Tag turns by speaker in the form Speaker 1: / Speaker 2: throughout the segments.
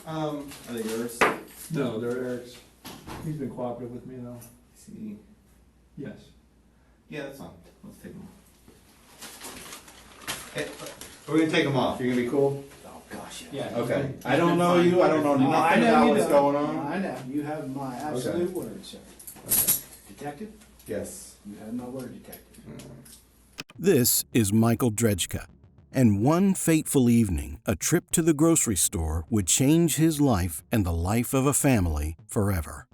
Speaker 1: Are they yours?
Speaker 2: No, they're Eric's. He's been cooperative with me though.
Speaker 1: See.
Speaker 2: Yes.
Speaker 1: Yeah, that's fine. Let's take them off. Hey, we're gonna take them off. You're gonna be cool?
Speaker 3: Oh, gosh,
Speaker 2: Yeah.
Speaker 1: Okay. I don't know you. I don't know nothing about what's going on.
Speaker 3: I know. You have my absolute word, sir.
Speaker 1: Okay.
Speaker 3: Detective?
Speaker 1: Yes.
Speaker 3: You have my word, detective.
Speaker 4: This is Michael Drejka, and one fateful evening, a trip to the grocery store would change his life and the life of a family forever.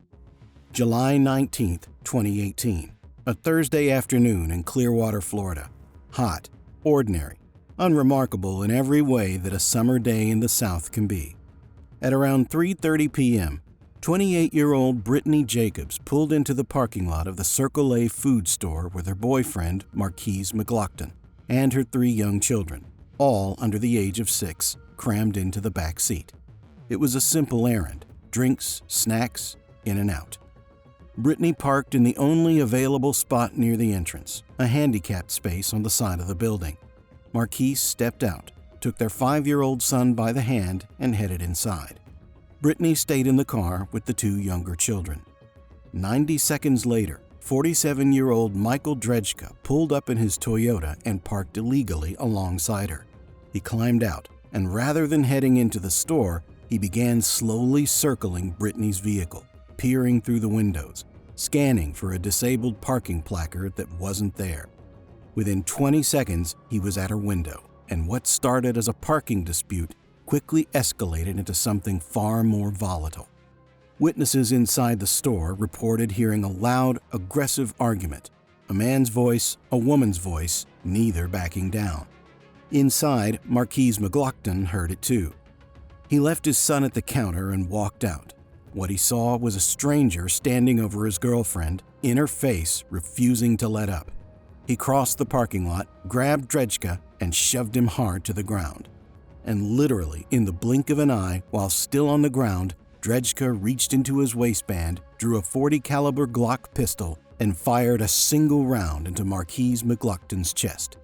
Speaker 4: July 19th, 2018, a Thursday afternoon in Clearwater, Florida. Hot, ordinary, unremarkable in every way that a summer day in the South can be. At around 3:30 p.m., 28-year-old Brittany Jacobs pulled into the parking lot of the Circle A food store with her boyfriend, Markeis McGlockton, and her 3 young children, all under the age of 6, crammed into the back seat. It was a simple errand: drinks, snacks, in and out. Brittany parked in the only available spot near the entrance, a handicapped space on the side of the building. Markeis stepped out, took their 5-year-old son by the hand, and headed inside. Brittany stayed in the car with the 2 younger children. 90 seconds later, 47-year-old Michael Drejka pulled up in his Toyota and parked illegally alongside her. He climbed out, and rather than heading into the store, he began slowly circling Brittany's vehicle, peering through the windows, scanning for a disabled parking placard that wasn't there. Within 20 seconds, he was at her window, and what started as a parking dispute quickly escalated into something far more volatile. Witnesses inside the store reported hearing a loud, aggressive argument, a man's voice, a woman's voice, neither backing down. Inside, Markeis McGlockton heard it too. He left his son at the counter and walked out. What he saw was a stranger standing over his girlfriend, in her face, refusing to let up. He crossed the parking lot, grabbed Drejka, and shoved him hard to the ground. And literally, in the blink of an eye, while still on the ground, Drejka reached into his waistband, drew a .40 caliber Glock pistol, and fired a single round into Markeis McGlockton's chest.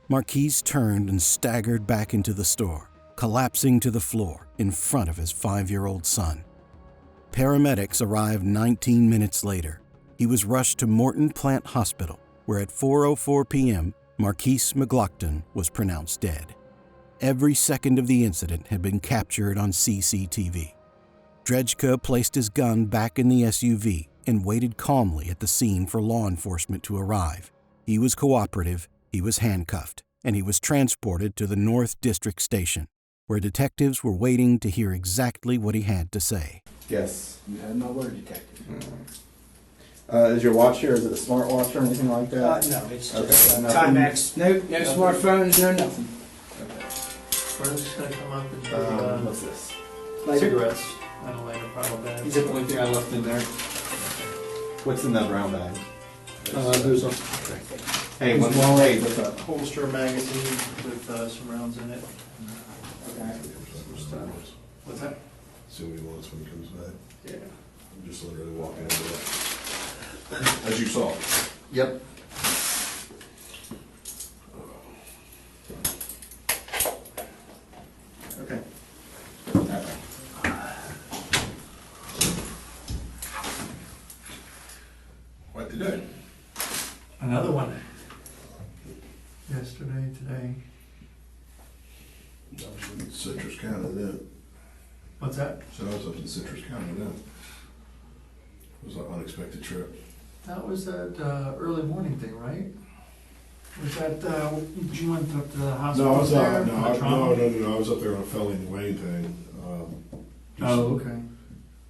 Speaker 4: Markeis turned and staggered back into the store, collapsing to the floor in front of his 5-year-old son. Paramedics arrived 19 minutes later. He was rushed to Morton Plant Hospital, where at 4:04 p.m., Markeis McGlockton was pronounced dead. Every second of the incident had been captured on CCTV. Drejka placed his gun back in the SUV and waited calmly at the scene for law enforcement to arrive. He was cooperative, he was handcuffed, and he was transported to the North District Station, where detectives were waiting to hear exactly what he had to say.
Speaker 1: Yes.
Speaker 3: You have my word, detective.
Speaker 1: Is your watch here? Is it a smartwatch or anything like that?
Speaker 3: No, it's
Speaker 1: Okay.
Speaker 3: just
Speaker 1: Nothing?
Speaker 3: Timex. No smartphones, no nothing.
Speaker 2: Where's this gonna come up? And
Speaker 1: What's this?
Speaker 2: cigarettes. And a lighter probably bag.
Speaker 3: Is it-
Speaker 2: the only thing I left in there.
Speaker 1: What's in that brown bag?
Speaker 2: There's a
Speaker 1: Hey, one more. Hey, what's up?
Speaker 2: holster magazine with some rounds in it.
Speaker 1: Okay.
Speaker 2: What's that?
Speaker 5: See what he wants when he comes back.
Speaker 2: Yeah.
Speaker 5: I'm just literally walking into it. As you saw.
Speaker 1: Yep. Okay. Okay.
Speaker 5: What today?
Speaker 2: Another one. Yesterday, today.
Speaker 5: I was in Citrus County then.
Speaker 2: What's that?
Speaker 5: So I was up in Citrus County then. It was an unexpected trip.
Speaker 2: That was that early morning thing, right? Was that, you went up to the hospital?
Speaker 5: No, I was
Speaker 2: there
Speaker 5: up,
Speaker 2: for the trauma?
Speaker 5: no, I was up there on a Felling and Wayne thing. Just
Speaker 2: Oh, okay.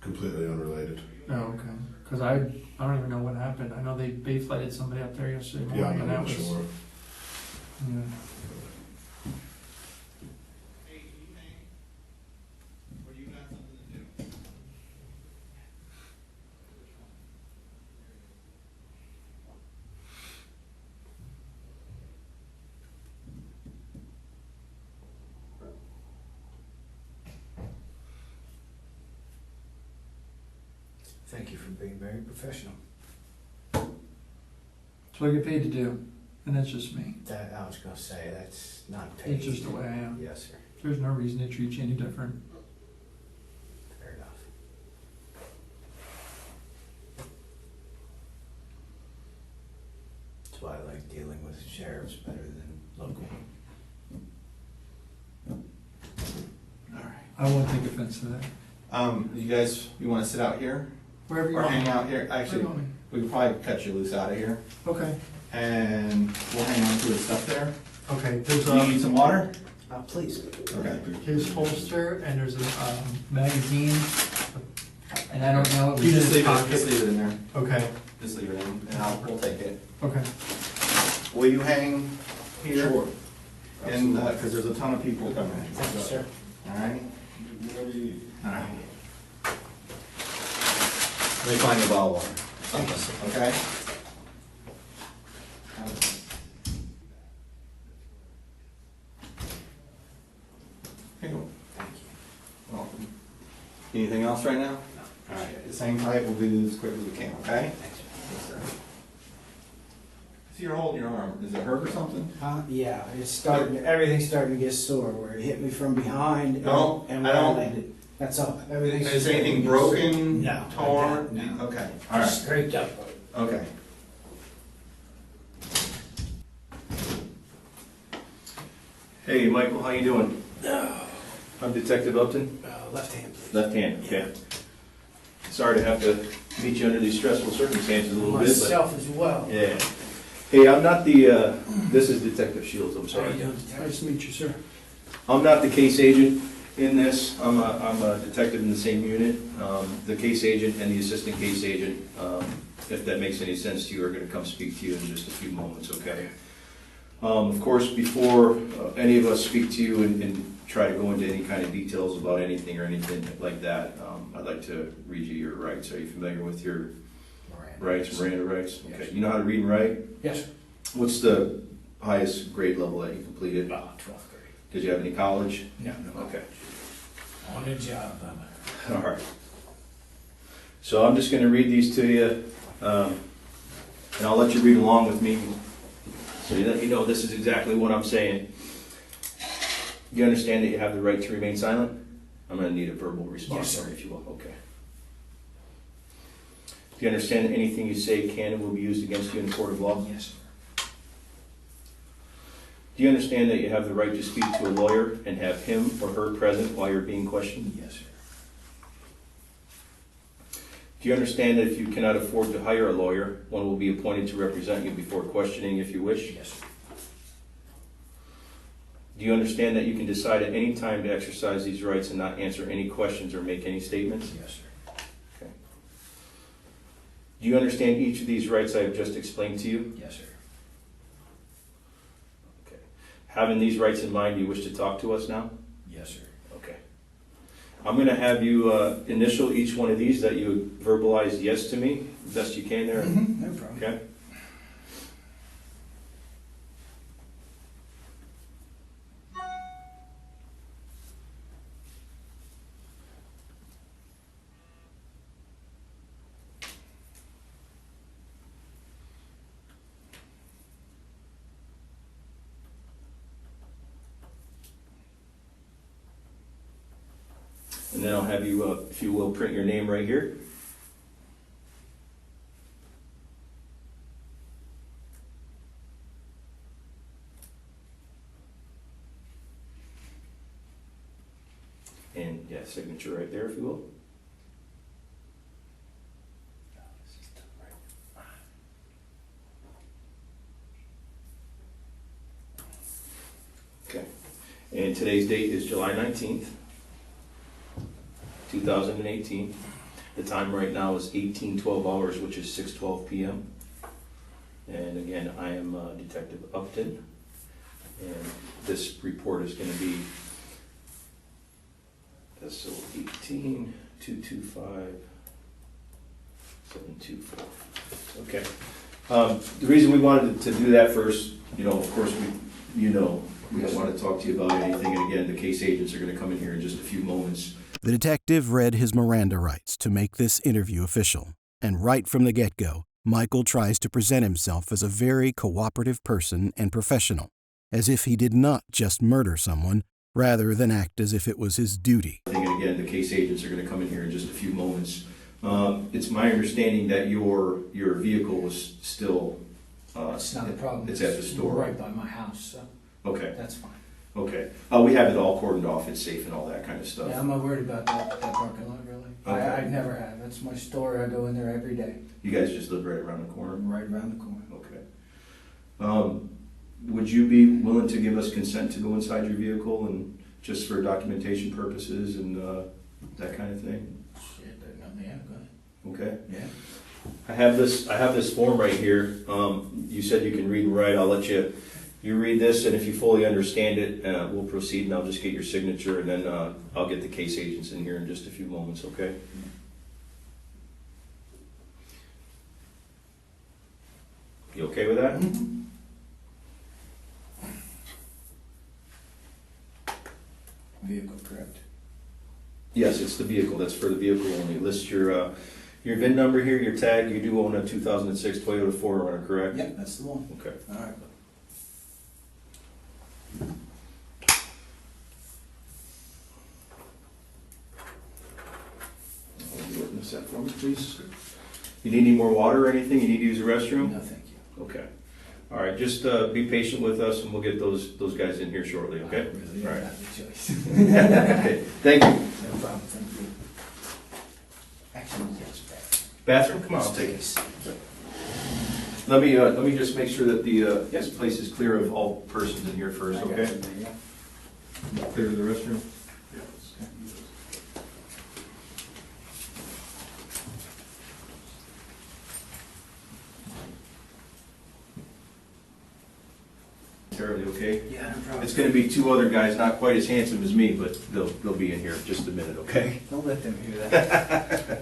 Speaker 5: Completely unrelated.
Speaker 2: Oh, okay. Because I don't even know what happened. I know they flighted somebody up there yesterday morning.
Speaker 5: Yeah, I'm
Speaker 2: and that
Speaker 5: not
Speaker 2: was,
Speaker 5: sure.
Speaker 2: Yeah.
Speaker 3: Thank you for being very professional.
Speaker 2: That's what I get paid to do, and that's just me.
Speaker 3: That, I was gonna say, that's not paid.
Speaker 2: It's just the way I am.
Speaker 3: Yes, sir.
Speaker 2: There's no reason to treat you any different.
Speaker 3: with sheriff's better than local.
Speaker 2: I won't take offense to that.
Speaker 1: You guys, you wanna sit out here?
Speaker 2: Wherever you
Speaker 1: Or
Speaker 2: want.
Speaker 1: hang out here? Actually,
Speaker 2: Where you want.
Speaker 1: we could probably cut you loose out of here,
Speaker 2: Okay,
Speaker 1: and we'll hang on to his stuff there.
Speaker 2: okay, there's
Speaker 1: Do you need some water?
Speaker 3: Please.
Speaker 1: Okay.
Speaker 2: his holster, and there's a magazine, and I don't know. It was
Speaker 1: You
Speaker 2: in
Speaker 1: just
Speaker 2: his
Speaker 1: leave it,
Speaker 2: pocket.
Speaker 1: just leave it in there.
Speaker 2: Okay,
Speaker 1: Just leave it in, and we'll take it.
Speaker 2: okay.
Speaker 1: Will you hang here?
Speaker 5: Sure.
Speaker 1: And, cause there's a ton of people coming.
Speaker 3: Thank you, sir.
Speaker 1: Alright?
Speaker 5: Whatever you need.
Speaker 1: Alright. Let me find the bottle of water.
Speaker 3: Thank you, sir.
Speaker 1: Okay? Here you go.
Speaker 3: Thank you.
Speaker 1: Welcome. Anything else right now? Alright, the same type, we'll do this as quick as we can, okay?
Speaker 3: Thanks, sir.
Speaker 1: Yes, sir. See, you're holding your arm. Is it hurt or something?
Speaker 3: Yeah, it's starting, everything's starting to get sore, where it hit me from behind and
Speaker 1: No,
Speaker 3: and
Speaker 1: I
Speaker 3: where I
Speaker 1: don't-
Speaker 3: landed. That's all, everything's.
Speaker 1: Is anything broken?
Speaker 3: No.
Speaker 1: Torn?
Speaker 3: No.
Speaker 1: Okay,
Speaker 3: Just
Speaker 1: alright,
Speaker 3: scraped up.
Speaker 1: okay.
Speaker 6: Hey, Michael, how you doing? I'm Detective Upton.
Speaker 3: Left hand, please.
Speaker 6: Left hand, okay. Sorry to have to meet you under these stressful circumstances a little bit,
Speaker 3: Myself as well.
Speaker 6: but... Yeah. Hey, I'm not the, this is Detective Shields, I'm
Speaker 3: How you
Speaker 6: sorry.
Speaker 3: doing, Detective?
Speaker 2: Nice to meet you, sir.
Speaker 6: I'm not the case agent in this. I'm a detective in the same unit. The case agent and the assistant case agent, if that makes any sense to you, are gonna come speak to you in just a few moments, okay? Of course, before any of us speak to you and try to go into any kind of details about anything or anything like that, I'd like to read you your rights. Are you familiar with your
Speaker 3: Miranda.
Speaker 6: rights, Miranda rights?
Speaker 3: Yes.
Speaker 6: Okay. You know how to read and write?
Speaker 3: Yes, sir.
Speaker 6: What's the highest grade level that you completed?
Speaker 3: About 12th grade.
Speaker 6: Did you have any college?
Speaker 3: No, no.
Speaker 6: Okay.
Speaker 3: On the job,
Speaker 6: All right. So I'm just going to read these to you, and I'll let you read along with me, so that you know this is exactly what I'm saying. You understand that you have the right to remain silent? I'm going to need a verbal response,
Speaker 3: Yes, sir.
Speaker 6: if you will. Okay. Do you understand that anything you say can and will be used against you in a court of law?
Speaker 3: Yes, sir.
Speaker 6: Do you understand that you have the right to speak to a lawyer and have him or her present while you're being questioned?
Speaker 3: Yes, sir.
Speaker 6: Do you understand that if you cannot afford to hire a lawyer, one will be appointed to represent you before questioning if you wish?
Speaker 3: Yes, sir.
Speaker 6: Do you understand that you can decide at any time to exercise these rights and not answer any questions or make any statements?
Speaker 3: Yes, sir.
Speaker 6: Okay. Do you understand each of these rights I have just explained to you?
Speaker 3: Yes, sir.
Speaker 6: Okay. Having these rights in mind, do you wish to talk to us now?
Speaker 3: Yes, sir.
Speaker 6: Okay. I'm going to have you initial each one of these that you verbalized yes to me, best you can there.
Speaker 3: No problem.
Speaker 6: Okay? And then I'll have you, if you will, print your name right here. And, yeah, signature right there, if you will. Okay. And today's date is July 19th. 2018. The time right now is 18:12 hours, which is 6:12 p.m. And again, I am Detective Upton, and this report is going to be SO 18-225-724. Okay. The reason we wanted to do that first, you know, of course, we don't want to talk to you about anything. And again, the case agents are going to come in here in just a few moments.
Speaker 4: The detective read his Miranda rights to make this interview official, and right from the get-go, Michael tries to present himself as a very cooperative person and professional, as if he did not just murder someone, rather than act as if it was his duty.
Speaker 6: And again, the case agents are going to come in here in just a few moments. It's my understanding that your vehicle was still
Speaker 3: It's not a problem.
Speaker 6: It's at the store.
Speaker 3: Right by my house, so
Speaker 6: Okay,
Speaker 3: that's fine.
Speaker 6: okay. We have it all cordoned off, it's safe and all that kind of stuff.
Speaker 3: Yeah, I'm not worried about that parking lot, really.
Speaker 6: Okay.
Speaker 3: I never have. That's my store. I go in there every day,
Speaker 6: You guys just live right around the corner?
Speaker 3: right around the corner.
Speaker 6: Okay. Would you be willing to give us consent to go inside your vehicle and just for documentation purposes and that kind of thing?
Speaker 3: Shit, yeah, go ahead.
Speaker 6: Okay.
Speaker 3: Yeah.
Speaker 6: I have this form right here. You said you can read and write. I'll let you read this, and if you fully understand it, we'll proceed, and I'll just get your signature, and then I'll get the case agents in here in just a few moments, okay? You okay with that?
Speaker 3: Mm-hmm. Vehicle, correct?
Speaker 6: Yes, it's the vehicle. That's for the vehicle only. List your VIN number here, your tag. You do own a 2006 Toyota 4Runner, correct?
Speaker 3: Yep, that's the one.
Speaker 6: Okay.
Speaker 3: All right.
Speaker 6: Will you witness that for me, please? You need any more water or anything? You need to use the restroom?
Speaker 3: No, thank you.
Speaker 6: Okay. All right, just be patient with us, and we'll get those guys in here shortly, okay?
Speaker 3: I really
Speaker 6: All
Speaker 3: don't
Speaker 6: right.
Speaker 3: have a choice.
Speaker 6: Okay, thank you.
Speaker 3: No problem, thank you. Actually, yes, back.
Speaker 6: Bathroom, come on, I'll take it. Let me just make sure that the place is clear of all persons in here first,
Speaker 3: I got
Speaker 6: okay?
Speaker 3: you there, yeah.
Speaker 1: Clear to the restroom?
Speaker 6: Terribly okay?
Speaker 3: Yeah, no problem.
Speaker 6: It's gonna be two other guys, not quite as handsome as me, but they'll be in here in just a minute, okay?
Speaker 3: Don't let them hear that.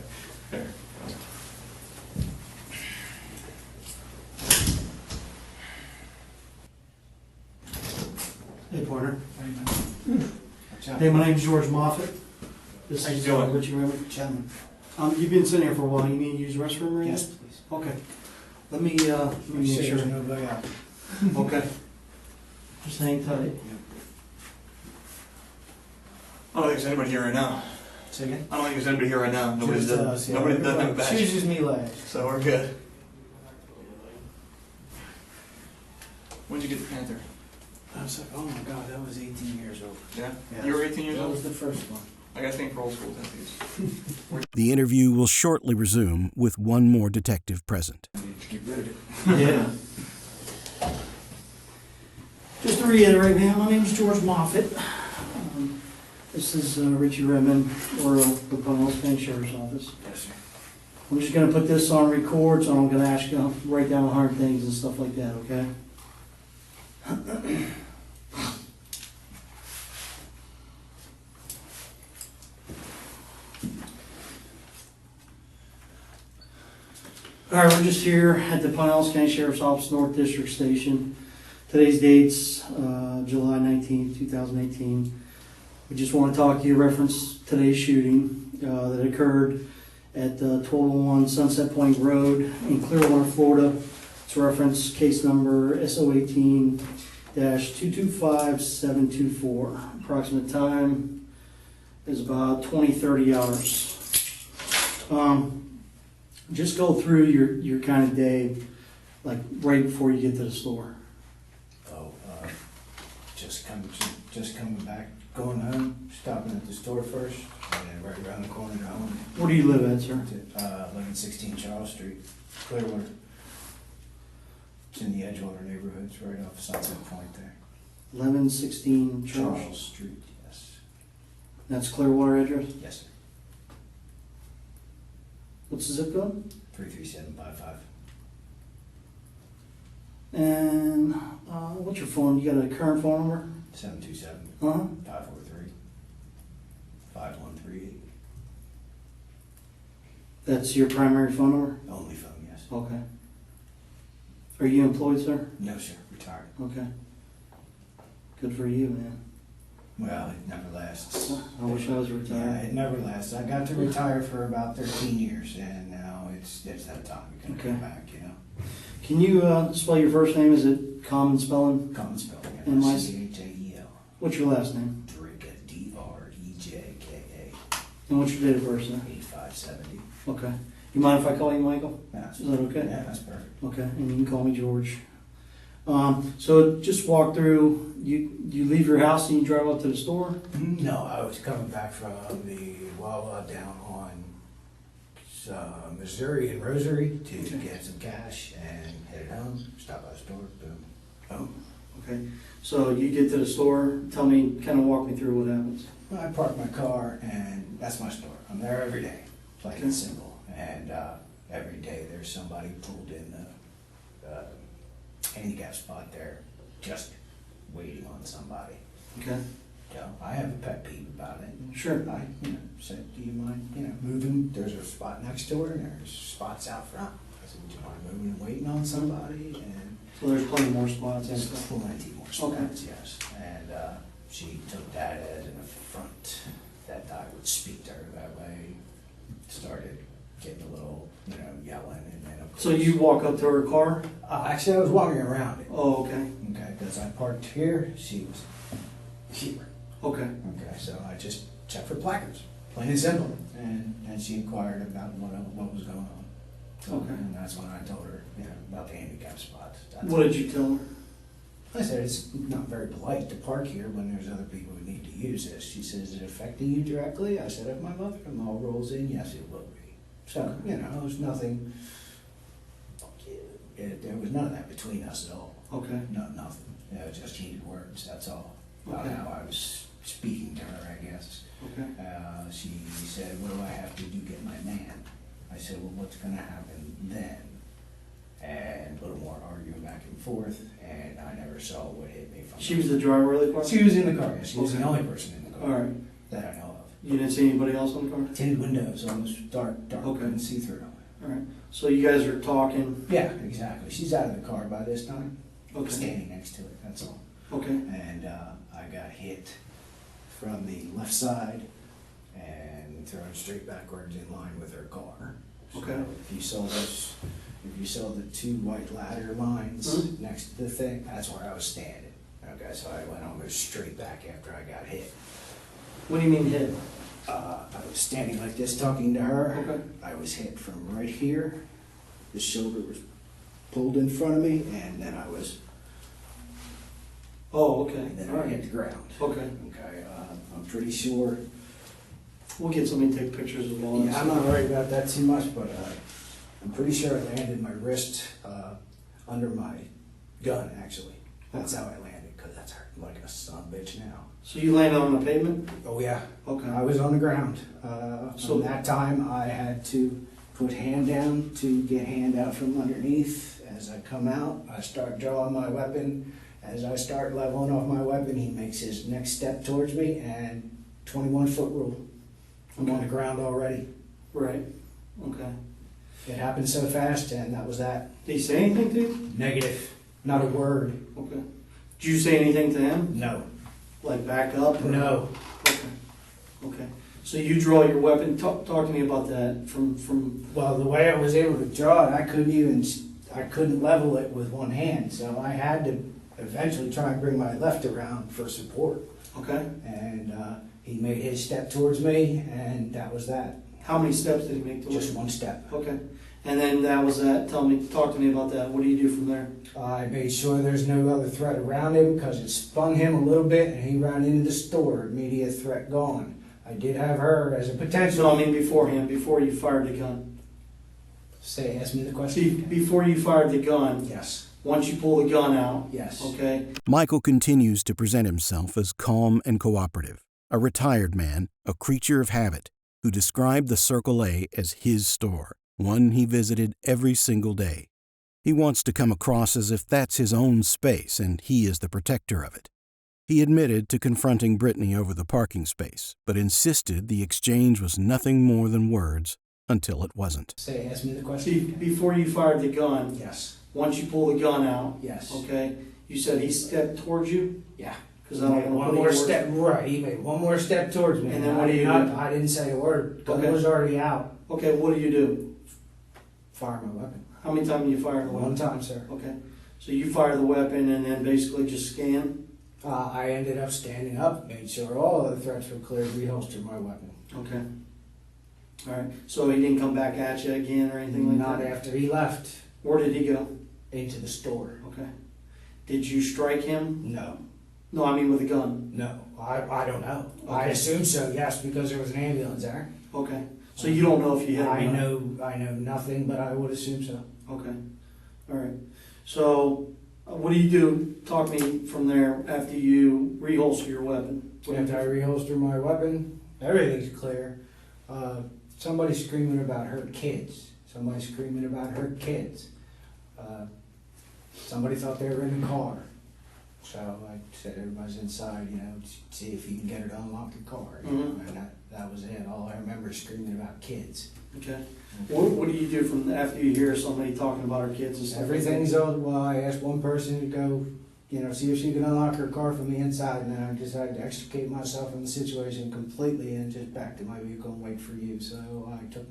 Speaker 2: Hey, partner.
Speaker 3: Watch out.
Speaker 2: Hey, my name's George Moffett. This
Speaker 3: How you
Speaker 2: is
Speaker 3: doing?
Speaker 2: Richie Raymond.
Speaker 3: Gentlemen.
Speaker 2: You've been sitting here for a while. You need to use the restroom right now?
Speaker 3: Yes, please.
Speaker 2: Okay. Let me make sure.
Speaker 3: There's nobody out.
Speaker 2: Okay. Just hang tight.
Speaker 7: I don't think there's anybody here right now.
Speaker 3: Say again?
Speaker 7: I don't think there's anybody here right now. Nobody's
Speaker 3: Just
Speaker 7: done.
Speaker 3: us, yeah.
Speaker 7: Nobody doesn't have a badge.
Speaker 3: Chooses me last.
Speaker 7: So we're good. When'd you get the Panther?
Speaker 3: I was like, oh my god, that was 18 years old.
Speaker 7: Yeah?
Speaker 3: Yeah.
Speaker 7: You were 18 years
Speaker 3: That
Speaker 7: old?
Speaker 3: was the first one.
Speaker 7: I got a thing for old school tattoos.
Speaker 4: The interview will shortly resume with one more detective present.
Speaker 3: I need to get rid of it.
Speaker 2: Yeah. Just to reiterate, man, my name's George Moffett. This is Richie Redmond, or the Pinellas County Sheriff's Office.
Speaker 3: Yes, sir.
Speaker 2: I'm just gonna put this on record, so I'm gonna ask you to write down hard things and stuff like that, okay? All right, we're just here at the Pinellas County Sheriff's Office North District Station. Today's date's July 19th, 2018. We just want to talk to you, reference today's shooting that occurred at 1201 Sunset Point Road in Clearwater, Florida. It's reference case number SO18-225724. Approximate time is about 20-30 hours. Just go through your kind of day, like right before you get to the store.
Speaker 3: Oh, just coming back, going home, stopping at the store first, and then right around the corner to home.
Speaker 2: Where do you live at, sir?
Speaker 3: 1116 Charles Street, Clearwater. It's in the Edgewater neighborhood. It's right off Sunset Point there.
Speaker 2: 1116
Speaker 3: Charles Street, yes.
Speaker 2: That's Clearwater address?
Speaker 3: Yes, sir.
Speaker 2: What's the zip code?
Speaker 3: 33755.
Speaker 2: And what's your phone? You got a current phone number?
Speaker 3: 727
Speaker 2: Uh-huh.
Speaker 3: 543 5138.
Speaker 2: That's your primary phone number?
Speaker 3: Only phone, yes.
Speaker 2: Okay. Are you employed, sir?
Speaker 3: No, sir. Retired.
Speaker 2: Okay. Good for you, man.
Speaker 3: Well, it never lasts.
Speaker 2: I wish I was
Speaker 3: Yeah,
Speaker 2: retired.
Speaker 3: it never lasts. I got to retire for about 13 years, and now it's that time. You can
Speaker 2: Okay.
Speaker 3: come back, you know.
Speaker 2: Can you spell your first name? Is it common spelling?
Speaker 3: Common spelling.
Speaker 2: And my-
Speaker 3: Chajel.
Speaker 2: What's your last name?
Speaker 3: Drejka, Drejka.
Speaker 2: And what's your date of birth, sir?
Speaker 3: 8570.
Speaker 2: Okay. You mind if I call you Michael?
Speaker 3: Yeah,
Speaker 2: Is that okay?
Speaker 3: Yeah, that's perfect.
Speaker 2: Okay, and you can call me George. So just walk through, you leave your house and you drive up to the store?
Speaker 3: No, I was coming back from the Wawa down on Missouri and Rosary to get some cash and headed home, stop by the store, boom.
Speaker 2: Oh, okay. So you get to the store, tell me, kind of walk me through what happens.
Speaker 3: I park my car and that's my store. I'm there every day, plain
Speaker 2: Okay.
Speaker 3: and simple. And every day there's somebody pulled in the handicap spot there, just waiting on somebody.
Speaker 2: Okay,
Speaker 3: So I have a pet peeve about it.
Speaker 2: sure.
Speaker 3: I, said, do you mind, moving? There's a spot next door and there's spots out front. I said, do you mind moving and waiting on somebody? And
Speaker 2: So there's plenty more spots.
Speaker 3: there's
Speaker 2: and stuff.
Speaker 3: plenty more spots, yes. And she took that as an affront that I would speak to her that way. Started getting a little, yelling, and then of course.
Speaker 2: So you walk up to her car?
Speaker 3: Actually, I was walking around it.
Speaker 2: Oh, okay,
Speaker 3: Okay, because I parked here, she was here.
Speaker 2: okay.
Speaker 3: Okay, so I just checked for placards, plain and simple. And she inquired about what was going on.
Speaker 2: Okay.
Speaker 3: And that's when I told her, about the handicap spots.
Speaker 2: What did you tell her?
Speaker 3: I said, it's not very polite to park here when there's other people who need to use this. She says, is it affecting you directly? I said, if my mother-in-law rolls in, yes, it will be. So, there's nothing, there was none of that between us at all.
Speaker 2: Okay,
Speaker 3: No, nothing. Just heated words, that's all.
Speaker 2: Okay.
Speaker 3: How I was speaking to her, I guess.
Speaker 2: okay.
Speaker 3: She said, what do I have to do to get my man? I said, well, what's gonna happen then? And a little more arguing back and forth, and I never saw what hit me from
Speaker 2: She was the driver of the car?
Speaker 3: She was in the car, yes. She was the
Speaker 2: Okay.
Speaker 3: only person in the car.
Speaker 2: All right.
Speaker 3: That I know of.
Speaker 2: You didn't see anybody else on the car?
Speaker 3: Tinted windows, almost dark,
Speaker 2: Okay.
Speaker 3: couldn't see through.
Speaker 2: All right. So you guys are talking?
Speaker 3: Yeah, exactly. She's out of the car by this time.
Speaker 2: Okay.
Speaker 3: Standing next to it, that's all.
Speaker 2: Okay.
Speaker 3: And I got hit from the left side and thrown straight backwards in line with her car.
Speaker 2: Okay.
Speaker 3: So if you saw the two white ladder lines
Speaker 2: Mhm.
Speaker 3: next to the thing, that's where I was standing. Okay, so I went almost straight back after I got hit.
Speaker 2: What do you mean hit?
Speaker 3: I was standing like this talking to her.
Speaker 2: Okay.
Speaker 3: I was hit from right here. The shoulder was pulled in front of me, and then I was,
Speaker 2: Oh, okay.
Speaker 3: and then
Speaker 2: All
Speaker 3: I hit
Speaker 2: right.
Speaker 3: the ground.
Speaker 2: Okay.
Speaker 3: Okay, I'm pretty sure.
Speaker 2: We'll get somebody to take pictures as well.
Speaker 3: Yeah, I'm not worried about that too much, but I'm pretty sure I landed my wrist under my gun, actually. That's how I landed, because that's hurting like a son of a bitch now.
Speaker 2: So you landed on the pavement?
Speaker 3: Oh, yeah.
Speaker 2: Okay.
Speaker 3: I was on the ground.
Speaker 2: So-
Speaker 3: So that time I had to put hand down to get hand out from underneath. As I come out, I start drawing my weapon. As I start leveling off my weapon, he makes his next step towards me, and 21-foot rule. I'm on the ground already.
Speaker 2: Right. Okay.
Speaker 3: It happened so fast, and that was that.
Speaker 2: Did he say anything to you?
Speaker 3: Negative. Not a word.
Speaker 2: Okay. Did you say anything to him?
Speaker 3: No.
Speaker 2: Like back up? or-
Speaker 3: No.
Speaker 2: Okay. Okay. So you draw your weapon. Talk to me about that from.
Speaker 3: Well, the way I was able to draw it, I couldn't level it with one hand, so I had to eventually try and bring my left around for support.
Speaker 2: Okay.
Speaker 3: And he made his step towards me, and that was that.
Speaker 2: How many steps did he make towards
Speaker 3: Just
Speaker 2: you?
Speaker 3: one step.
Speaker 2: Okay. And then that was that. Talk to me about that. What do you do from there?
Speaker 3: I made sure there's no other threat around him because it spun him a little bit, and he ran into the store. Immediate threat gone. I did have her as a potential.
Speaker 2: No, I mean beforehand, before you fired the gun.
Speaker 3: Ask me the
Speaker 2: See,
Speaker 3: question.
Speaker 2: before you fired the gun,
Speaker 3: Yes.
Speaker 2: once you pull the gun out,
Speaker 3: Yes.
Speaker 2: okay?
Speaker 4: Michael continues to present himself as calm and cooperative, a retired man, a creature of habit, who described the Circle A as his store, one he visited every single day. He wants to come across as if that's his own space and he is the protector of it. He admitted to confronting Brittany over the parking space, but insisted the exchange was nothing more than words until it wasn't.
Speaker 3: Ask me the
Speaker 2: See,
Speaker 3: question.
Speaker 2: before you fired the gun,
Speaker 3: Yes.
Speaker 2: once you pull the gun out,
Speaker 3: Yes.
Speaker 2: okay, you said he stepped towards you?
Speaker 3: Yeah.
Speaker 2: Because I don't want to
Speaker 3: One
Speaker 2: put
Speaker 3: more
Speaker 2: any words-
Speaker 3: step, right, he made one more step towards me.
Speaker 2: And then what do you do?
Speaker 3: I didn't say a word, gun
Speaker 2: Okay.
Speaker 3: was already out.
Speaker 2: Okay, what do you do?
Speaker 3: Fire my weapon.
Speaker 2: How many times do you fire the
Speaker 3: One
Speaker 2: weapon?
Speaker 3: time, sir.
Speaker 2: Okay, so you fire the weapon and then basically just scan?
Speaker 3: I ended up standing up, made sure all of the threats were clear, reholstered my weapon.
Speaker 2: Okay. All right, so he didn't come back at you again or anything like
Speaker 3: Not
Speaker 2: that?
Speaker 3: after he left,
Speaker 2: Where did he go?
Speaker 3: into the store.
Speaker 2: Okay. Did you strike him?
Speaker 3: No,
Speaker 2: No, I mean with a gun.
Speaker 3: no, I don't know. I
Speaker 2: Okay.
Speaker 3: assume so, yes, because there was an ambulance there.
Speaker 2: Okay. So you don't know if you hit him?
Speaker 3: I know nothing, but I would assume so.
Speaker 2: Okay. All right. So what do you do? Talk me from there after you reholster your weapon. What do you
Speaker 3: After I
Speaker 2: do?
Speaker 3: reholster my weapon, everything's clear. Somebody's screaming about hurt kids. Somebody's screaming about hurt kids. Somebody thought they were in the car. So I said, everybody's inside, you know, see if you can get her to unlock your car. You know,
Speaker 2: Mhm.
Speaker 3: and that was it. All I remember is screaming about kids.
Speaker 2: Okay. What do you do from after you hear somebody talking about our kids and stuff?
Speaker 3: Everything's on. Well, I asked one person to go, you know, see if she can unlock her car from the inside, and then I decided to extricate myself from the situation completely and just back to my vehicle and wait for you. So I took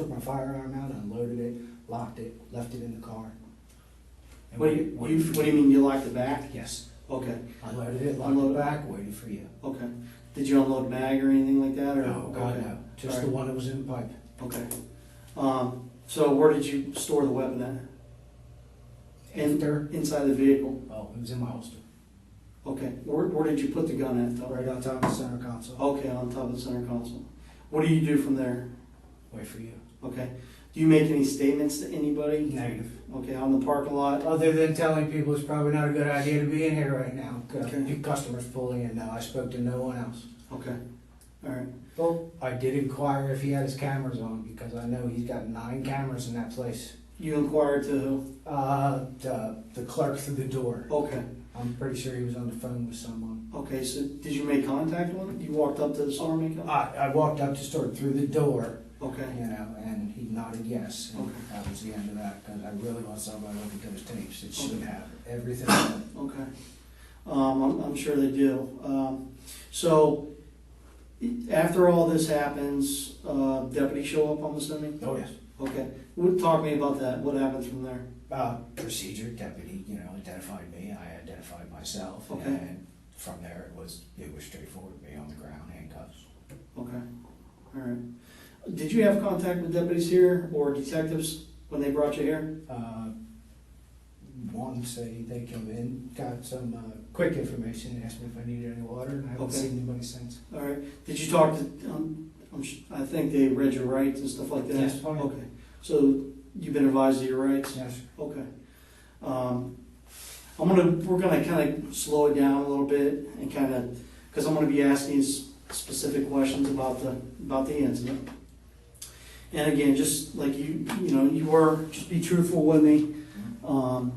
Speaker 3: my firearm out, unloaded it, locked it, left it in the car. And
Speaker 2: What do you mean you locked the back?
Speaker 3: Yes.
Speaker 2: Okay.
Speaker 3: Unloaded it, locked
Speaker 2: Unload-
Speaker 3: it back, waited for you.
Speaker 2: Okay. Did you unload mag or anything like that? Or?
Speaker 3: No, God,
Speaker 2: Okay.
Speaker 3: no. Just
Speaker 2: All
Speaker 3: the
Speaker 2: right.
Speaker 3: one that was in the pipe.
Speaker 2: Okay. So where did you store the weapon at?
Speaker 3: After,
Speaker 2: Inside the vehicle.
Speaker 3: well, it was in my holster.
Speaker 2: Okay. Where did you put the gun at though?
Speaker 3: Right on top of the center console.
Speaker 2: Okay, on top of the center console. What do you do from there?
Speaker 3: Wait for you.
Speaker 2: Okay. Do you make any statements to anybody?
Speaker 3: Negative.
Speaker 2: Okay, on the parking lot?
Speaker 3: Other than telling people it's probably not a good idea to be in here right now.
Speaker 2: Okay.
Speaker 3: Customers pulling in now. I spoke to no one else.
Speaker 2: Okay. All right.
Speaker 3: Well, I did inquire if he had his cameras on because I know he's got 9 cameras in that place.
Speaker 2: You inquired to who?
Speaker 3: The clerk through the door.
Speaker 2: Okay.
Speaker 3: I'm pretty sure he was on the phone with someone.
Speaker 2: Okay, so did you make contact with him? You walked up to the store and make contact?
Speaker 3: I walked up to store through the door,
Speaker 2: Okay.
Speaker 3: you know, and he nodded yes. And
Speaker 2: Okay.
Speaker 3: that was the end of that because I really want somebody to look at those tapes. It should
Speaker 2: Okay.
Speaker 3: have everything on it.
Speaker 2: Okay. I'm sure they do. So after all this happens, deputies show up, I'm assuming?
Speaker 3: Oh, yes.
Speaker 2: Okay. Talk to me about that. What happens from there?
Speaker 3: Procedure, deputy, you know, identified me, I identified myself,
Speaker 2: Okay.
Speaker 3: and from there it was straightforward, me on the ground, handcuffs.
Speaker 2: Okay. All right. Did you have contact with deputies here or detectives when they brought you here?
Speaker 3: One say they came in, got some quick information, asked me if I needed any water, and I haven't
Speaker 2: Okay.
Speaker 3: seen anybody since.
Speaker 2: All right. Did you talk to, I think they read your rights and stuff like that?
Speaker 3: Yes. Oh, yeah.
Speaker 2: Okay. So you've been advised of your rights?
Speaker 3: Yes, sir.
Speaker 2: Okay. We're gonna kind of slow it down a little bit and kind of, because I'm gonna be asking you specific questions about the incident. And again, just like you just be truthful with me.
Speaker 3: No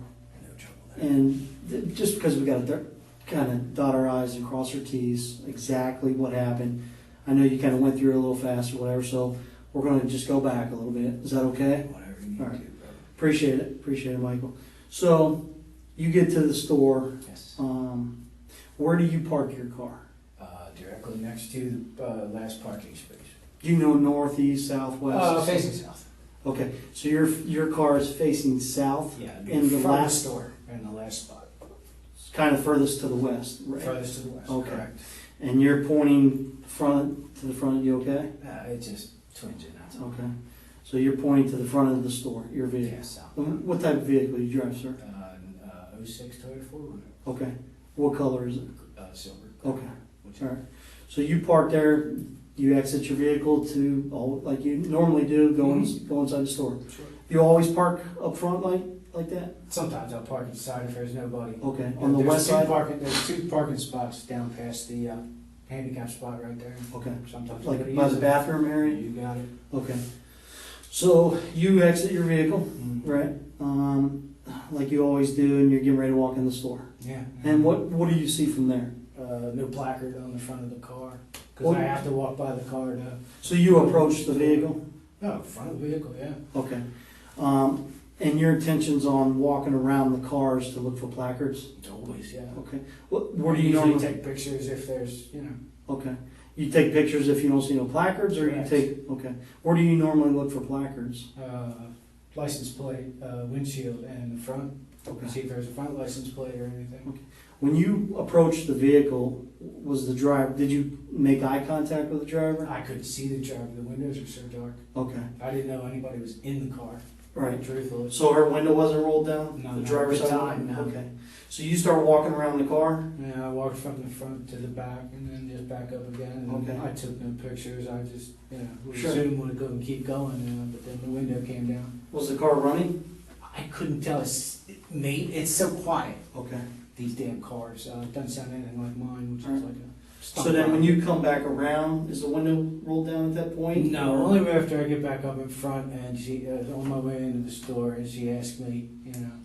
Speaker 3: trouble there.
Speaker 2: And just because we got to kind of dot our I's and cross our T's exactly what happened. I know you kind of went through it a little fast or whatever, so we're going to just go back a little bit. Is that okay?
Speaker 3: Whatever you need
Speaker 2: All
Speaker 3: to
Speaker 2: right.
Speaker 3: do, brother.
Speaker 2: Appreciate it, Michael. So you get to the store.
Speaker 3: Yes.
Speaker 2: Where do you park your car?
Speaker 3: Directly next to the last parking space.
Speaker 2: Do you know north, east, south, west?
Speaker 3: Facing south.
Speaker 2: Okay, so your car is facing south,
Speaker 3: Yeah, it'd be
Speaker 2: in the
Speaker 3: front of
Speaker 2: last
Speaker 3: store, in the last spot.
Speaker 2: kind of furthest to the west, right?
Speaker 3: Furthest to the west,
Speaker 2: Okay.
Speaker 3: correct.
Speaker 2: And you're pointing to the front. You okay?
Speaker 3: It just twinging, that's all.
Speaker 2: Okay. So you're pointing to the front of the store, your vehicle.
Speaker 3: Yes, south.
Speaker 2: What type of vehicle do you drive, sir?
Speaker 3: 06 Toyota 4Runner,
Speaker 2: Okay. What color is it?
Speaker 3: silver.
Speaker 2: Okay.
Speaker 3: Which-
Speaker 2: All right. So you park there, you exit your vehicle like you normally do, go inside the store.
Speaker 3: Sure.
Speaker 2: You always park up front like that?
Speaker 3: Sometimes I'll park inside if there's nobody.
Speaker 2: Okay. On the west side?
Speaker 3: There's 2 parking spots down past the handicap spot right there.
Speaker 2: Okay.
Speaker 3: Sometimes
Speaker 2: Like
Speaker 3: nobody
Speaker 2: by the
Speaker 3: uses it.
Speaker 2: bathroom area?
Speaker 3: You got it.
Speaker 2: Okay. So you exit your vehicle,
Speaker 3: Mm.
Speaker 2: right? Like you always do, and you're getting ready to walk in the store.
Speaker 3: Yeah.
Speaker 2: And what do you see from there?
Speaker 3: No placard on the front of the car, because
Speaker 2: Well-
Speaker 3: I have to walk by the car to.
Speaker 2: So you approach the vehicle?
Speaker 3: No, front of the vehicle, yeah.
Speaker 2: Okay. And your intention's on walking around the cars to look for placards?
Speaker 3: Always, yeah.
Speaker 2: Okay. Where do you
Speaker 3: usually
Speaker 2: normally
Speaker 3: take pictures if there's,
Speaker 2: Okay. You take pictures if you don't see no placards, or
Speaker 3: Correct.
Speaker 2: you take? Okay. Where do you normally look for placards?
Speaker 3: license plate, windshield, and the front.
Speaker 2: Okay.
Speaker 3: See if there's a front license plate or anything.
Speaker 2: When you approached the vehicle, was the driver, did you make eye contact with the driver?
Speaker 3: I couldn't see the driver, the windows are so dark.
Speaker 2: Okay,
Speaker 3: I didn't know anybody was in the car.
Speaker 2: right.
Speaker 3: Truthfully.
Speaker 2: So her window wasn't rolled down?
Speaker 3: No,
Speaker 2: The
Speaker 3: not
Speaker 2: driver's
Speaker 3: at the
Speaker 2: side?
Speaker 3: time, no.
Speaker 2: Okay. So you start walking around the car?
Speaker 3: Yeah, I walked from the front to the back and then just back up again. And
Speaker 2: Okay.
Speaker 3: I took no pictures. I just, we
Speaker 2: Sure.
Speaker 3: assumed would go and keep going, but then the window came down.
Speaker 2: Was the car running?
Speaker 3: I couldn't tell. It's so quiet,
Speaker 2: Okay.
Speaker 3: these damn cars. It doesn't sound anything like mine, which is
Speaker 2: Alright.
Speaker 3: like a
Speaker 2: So then when you come back around, is the window rolled down at that point?
Speaker 3: No,
Speaker 2: Or-
Speaker 3: only after I get back up in front and she, on my way into the store, and she asked me,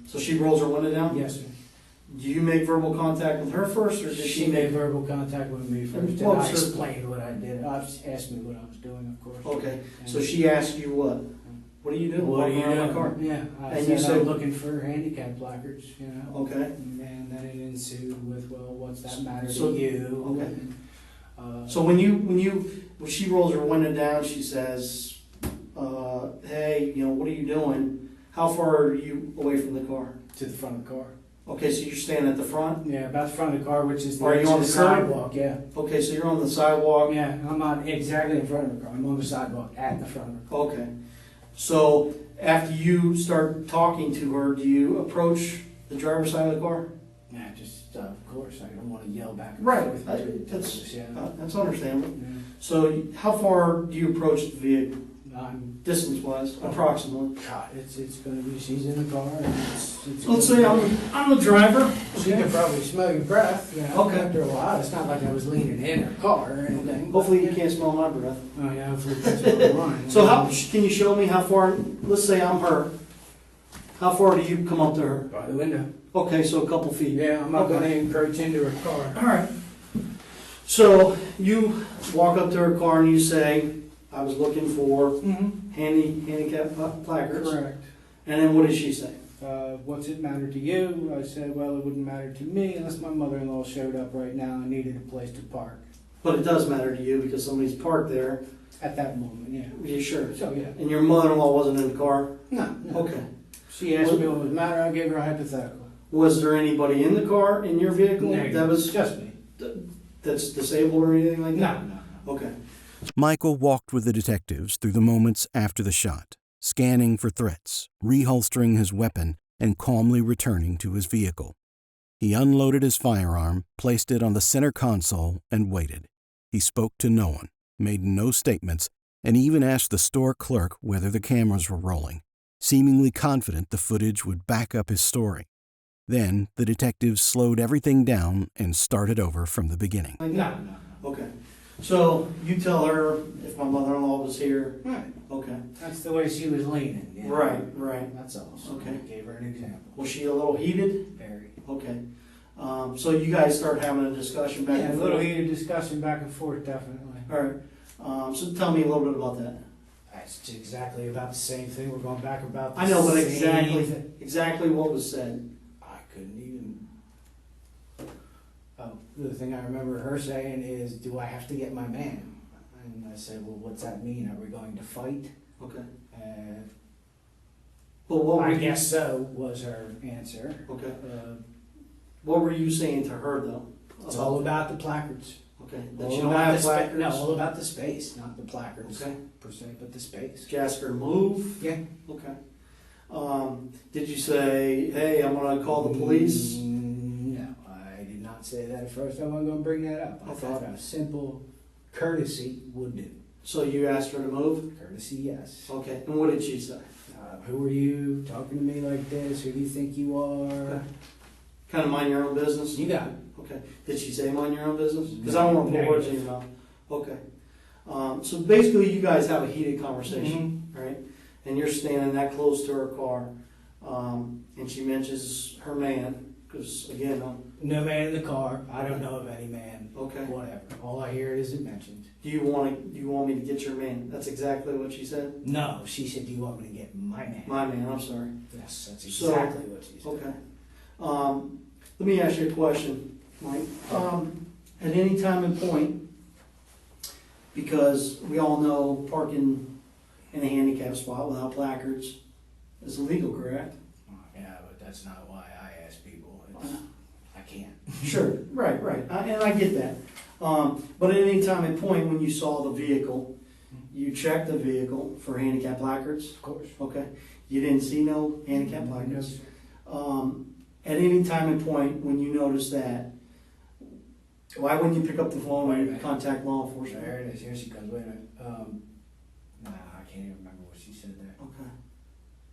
Speaker 2: So she rolls her window down?
Speaker 3: yes, sir.
Speaker 2: Do you make verbal contact with her first, or did
Speaker 3: She
Speaker 2: she
Speaker 3: made
Speaker 2: make?
Speaker 3: verbal contact with me first, and
Speaker 2: What
Speaker 3: I
Speaker 2: was her-
Speaker 3: explained what I did. She asked me what I was doing, of course.
Speaker 2: Okay,
Speaker 3: And-
Speaker 2: so she asked you what? What are you doing?
Speaker 3: What are
Speaker 2: Walking
Speaker 3: you
Speaker 2: around
Speaker 3: doing?
Speaker 2: my car?
Speaker 3: Yeah, I
Speaker 2: And you
Speaker 3: said
Speaker 2: said-
Speaker 3: I'm looking for handicap placards,
Speaker 2: Okay,
Speaker 3: And then it ensued with, well, what's that matter
Speaker 2: So-
Speaker 3: to you?
Speaker 2: okay.
Speaker 3: And,
Speaker 2: so when she rolls her window down, she says, hey, what are you doing? How far are you away from the car?
Speaker 3: to the front of the car.
Speaker 2: Okay, so you're standing at the front?
Speaker 3: Yeah, about the front of the car, which is the
Speaker 2: Are you
Speaker 3: edge
Speaker 2: on
Speaker 3: of
Speaker 2: the
Speaker 3: the
Speaker 2: curb?
Speaker 3: sidewalk, yeah.
Speaker 2: Okay, so you're on the sidewalk?
Speaker 3: Yeah, I'm not exactly in front of the car. I'm on the sidewalk at the front of the car.
Speaker 2: Okay. So after you start talking to her, do you approach the driver's side of the car?
Speaker 3: Yeah, just, of course, I don't want to yell back and
Speaker 2: Right,
Speaker 3: forth.
Speaker 2: that's-
Speaker 3: Yeah.
Speaker 2: That's understandable.
Speaker 3: Yeah.
Speaker 2: So how far do you approach the vehicle,
Speaker 3: I'm,
Speaker 2: distance-wise, approximately?
Speaker 3: God, it's gonna be, she's in the car and it's.
Speaker 2: Let's say I'm the driver.
Speaker 3: She can probably smell your breath,
Speaker 2: Okay.
Speaker 3: after a while. It's not like I was leaning in her car or anything.
Speaker 2: Hopefully you can't smell my breath.
Speaker 3: Oh, yeah, hopefully you can smell mine.
Speaker 2: So can you show me how far, let's say I'm her, how far do you come up to her?
Speaker 3: By the window.
Speaker 2: Okay, so a couple feet.
Speaker 3: Yeah, I'm not
Speaker 2: Okay.
Speaker 3: gonna encroach into her car.
Speaker 2: All right. So you walk up to her car and you say, I was looking for
Speaker 3: Mm-hmm.
Speaker 2: handicap placards.
Speaker 3: Correct.
Speaker 2: And then what did she say?
Speaker 3: What's it matter to you? I said, well, it wouldn't matter to me unless my mother-in-law showed up right now and needed a place to park.
Speaker 2: But it does matter to you because somebody's parked there.
Speaker 3: At that moment, yeah.
Speaker 2: Are you sure?
Speaker 3: So, yeah.
Speaker 2: And your mother-in-law wasn't in the car?
Speaker 3: No, no.
Speaker 2: Okay.
Speaker 3: She asked me what was the matter, I gave her a hypothetical.
Speaker 2: Was there anybody in the car, in your vehicle?
Speaker 3: Negative.
Speaker 2: That was,
Speaker 3: Just me.
Speaker 2: that's disabled or anything like that?
Speaker 3: No.
Speaker 2: Okay.
Speaker 4: Michael walked with the detectives through the moments after the shot, scanning for threats, reholstering his weapon, and calmly returning to his vehicle. He unloaded his firearm, placed it on the center console, and waited. He spoke to no one, made no statements, and even asked the store clerk whether the cameras were rolling, seemingly confident the footage would back up his story. Then the detectives slowed everything down and started over from the beginning.
Speaker 3: No.
Speaker 2: Okay. So you tell her if my mother-in-law was here.
Speaker 3: Right.
Speaker 2: Okay.
Speaker 3: That's the way she was leaning. Yeah.
Speaker 2: Right.
Speaker 3: That's all. So
Speaker 2: Okay.
Speaker 3: I gave her an example.
Speaker 2: Was she a little heated?
Speaker 3: Very.
Speaker 2: Okay. So you guys start having a discussion back
Speaker 3: Yeah, a
Speaker 2: and
Speaker 3: little
Speaker 2: forth?
Speaker 3: heated discussion back and forth, definitely.
Speaker 2: All right. So tell me a little bit about that.
Speaker 3: It's exactly about the same thing. We're going back about the
Speaker 2: I know, but
Speaker 3: same
Speaker 2: exactly what was said.
Speaker 3: I couldn't even. Oh, the thing I remember her saying is, "Do I have to get my man?" And I said, "Well, what's that mean? Are we going to fight?"
Speaker 2: Okay.
Speaker 3: And
Speaker 2: But what were
Speaker 3: I
Speaker 2: you,
Speaker 3: guess so was her answer.
Speaker 2: okay. What were you saying to her though?
Speaker 3: It's all about the placards.
Speaker 2: Okay. That
Speaker 3: All
Speaker 2: you don't
Speaker 3: about
Speaker 2: have
Speaker 3: the spa-
Speaker 2: placards?
Speaker 3: No, all about the space, not the placards
Speaker 2: Okay.
Speaker 3: per se, but the space.
Speaker 2: Did you ask her to move?
Speaker 3: Yeah.
Speaker 2: Okay. Did you say, hey, I'm gonna call the police?
Speaker 3: No, I did not say that at first. I wasn't going to bring that up. I
Speaker 2: Okay.
Speaker 3: thought a simple courtesy would do.
Speaker 2: So you asked her to move?
Speaker 3: Courtesy, yes.
Speaker 2: Okay. And what did she say?
Speaker 3: Who are you talking to me like this? Who do you think you are?
Speaker 2: Kind of mind your own business?
Speaker 3: You got it.
Speaker 2: Okay. Did she say mind your own business? Because I don't want to put words in your mouth. Okay. So basically, you guys have a heated conversation, right? And you're standing that close to her car, and she mentions her man, because again,
Speaker 3: No man in the car. I don't know of any man.
Speaker 2: okay.
Speaker 3: Whatever. All I hear is it mentioned.
Speaker 2: Do you want me to get your man? That's exactly what she said.
Speaker 3: No, she said, "Do you want me to get my man?"
Speaker 2: My man. I'm sorry.
Speaker 3: Yes, that's
Speaker 2: So-
Speaker 3: exactly what she said.
Speaker 2: Okay. Let me ask you a question, Mike. At any time and point, because we all know parking in a handicap spot without placards is illegal, correct?
Speaker 3: Yeah, but that's not why I ask people. I can't.
Speaker 2: Sure, right, and I get that. But at any time and point when you saw the vehicle, you checked the vehicle for handicap placards?
Speaker 3: Of course.
Speaker 2: Okay. You didn't see no handicap
Speaker 3: No,
Speaker 2: placards?
Speaker 3: sir.
Speaker 2: At any time and point when you noticed that, why wouldn't you pick up the phone
Speaker 3: Wait a
Speaker 2: and
Speaker 3: minute.
Speaker 2: contact law enforcement?
Speaker 3: There it is, here she comes, wait a minute. Nah, I can't even remember what she said there.
Speaker 2: Okay.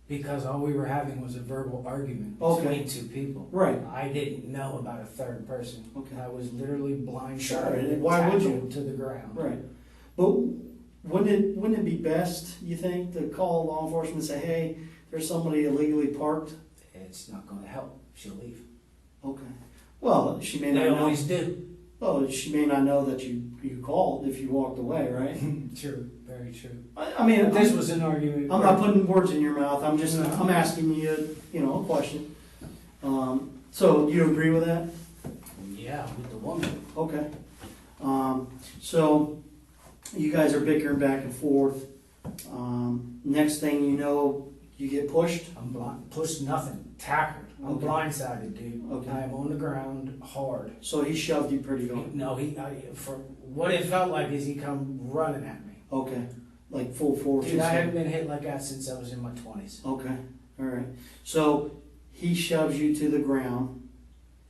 Speaker 8: Because all we were having was a verbal argument
Speaker 2: Okay.
Speaker 8: between two people.
Speaker 2: Right.
Speaker 8: I didn't know about a third person.
Speaker 2: Okay.
Speaker 8: I was literally blindsided
Speaker 2: Sure,
Speaker 8: and
Speaker 2: why would you?
Speaker 8: tackled to the ground.
Speaker 2: Right. But wouldn't it be best, you think, to call law enforcement and say, hey, there's somebody illegally parked?
Speaker 8: It's not going to help. She'll leave.
Speaker 2: Okay. Well, she may not
Speaker 8: They
Speaker 2: know.
Speaker 8: always do.
Speaker 2: Well, she may not know that you called if you walked away, right?
Speaker 8: True. Very true.
Speaker 2: I mean,
Speaker 8: But this was an argument.
Speaker 2: I'm not putting words in your mouth. I'm just,
Speaker 8: No.
Speaker 2: I'm asking you, a question. So you agree with that?
Speaker 8: Yeah, with the woman.
Speaker 2: Okay. So you guys are bickering back and forth. Next thing you know, you get pushed.
Speaker 8: I'm blind. Pushed nothing. Tackled. I'm
Speaker 2: Okay.
Speaker 8: blindsided, dude.
Speaker 2: Okay.
Speaker 8: I am on the ground hard.
Speaker 2: So he shoved you pretty hard.
Speaker 8: No, for what it felt like is he come running at me.
Speaker 2: Okay. Like full force.
Speaker 8: Dude, I haven't been hit like that since I was in my 20s.
Speaker 2: Okay. All right. So he shoves you to the ground.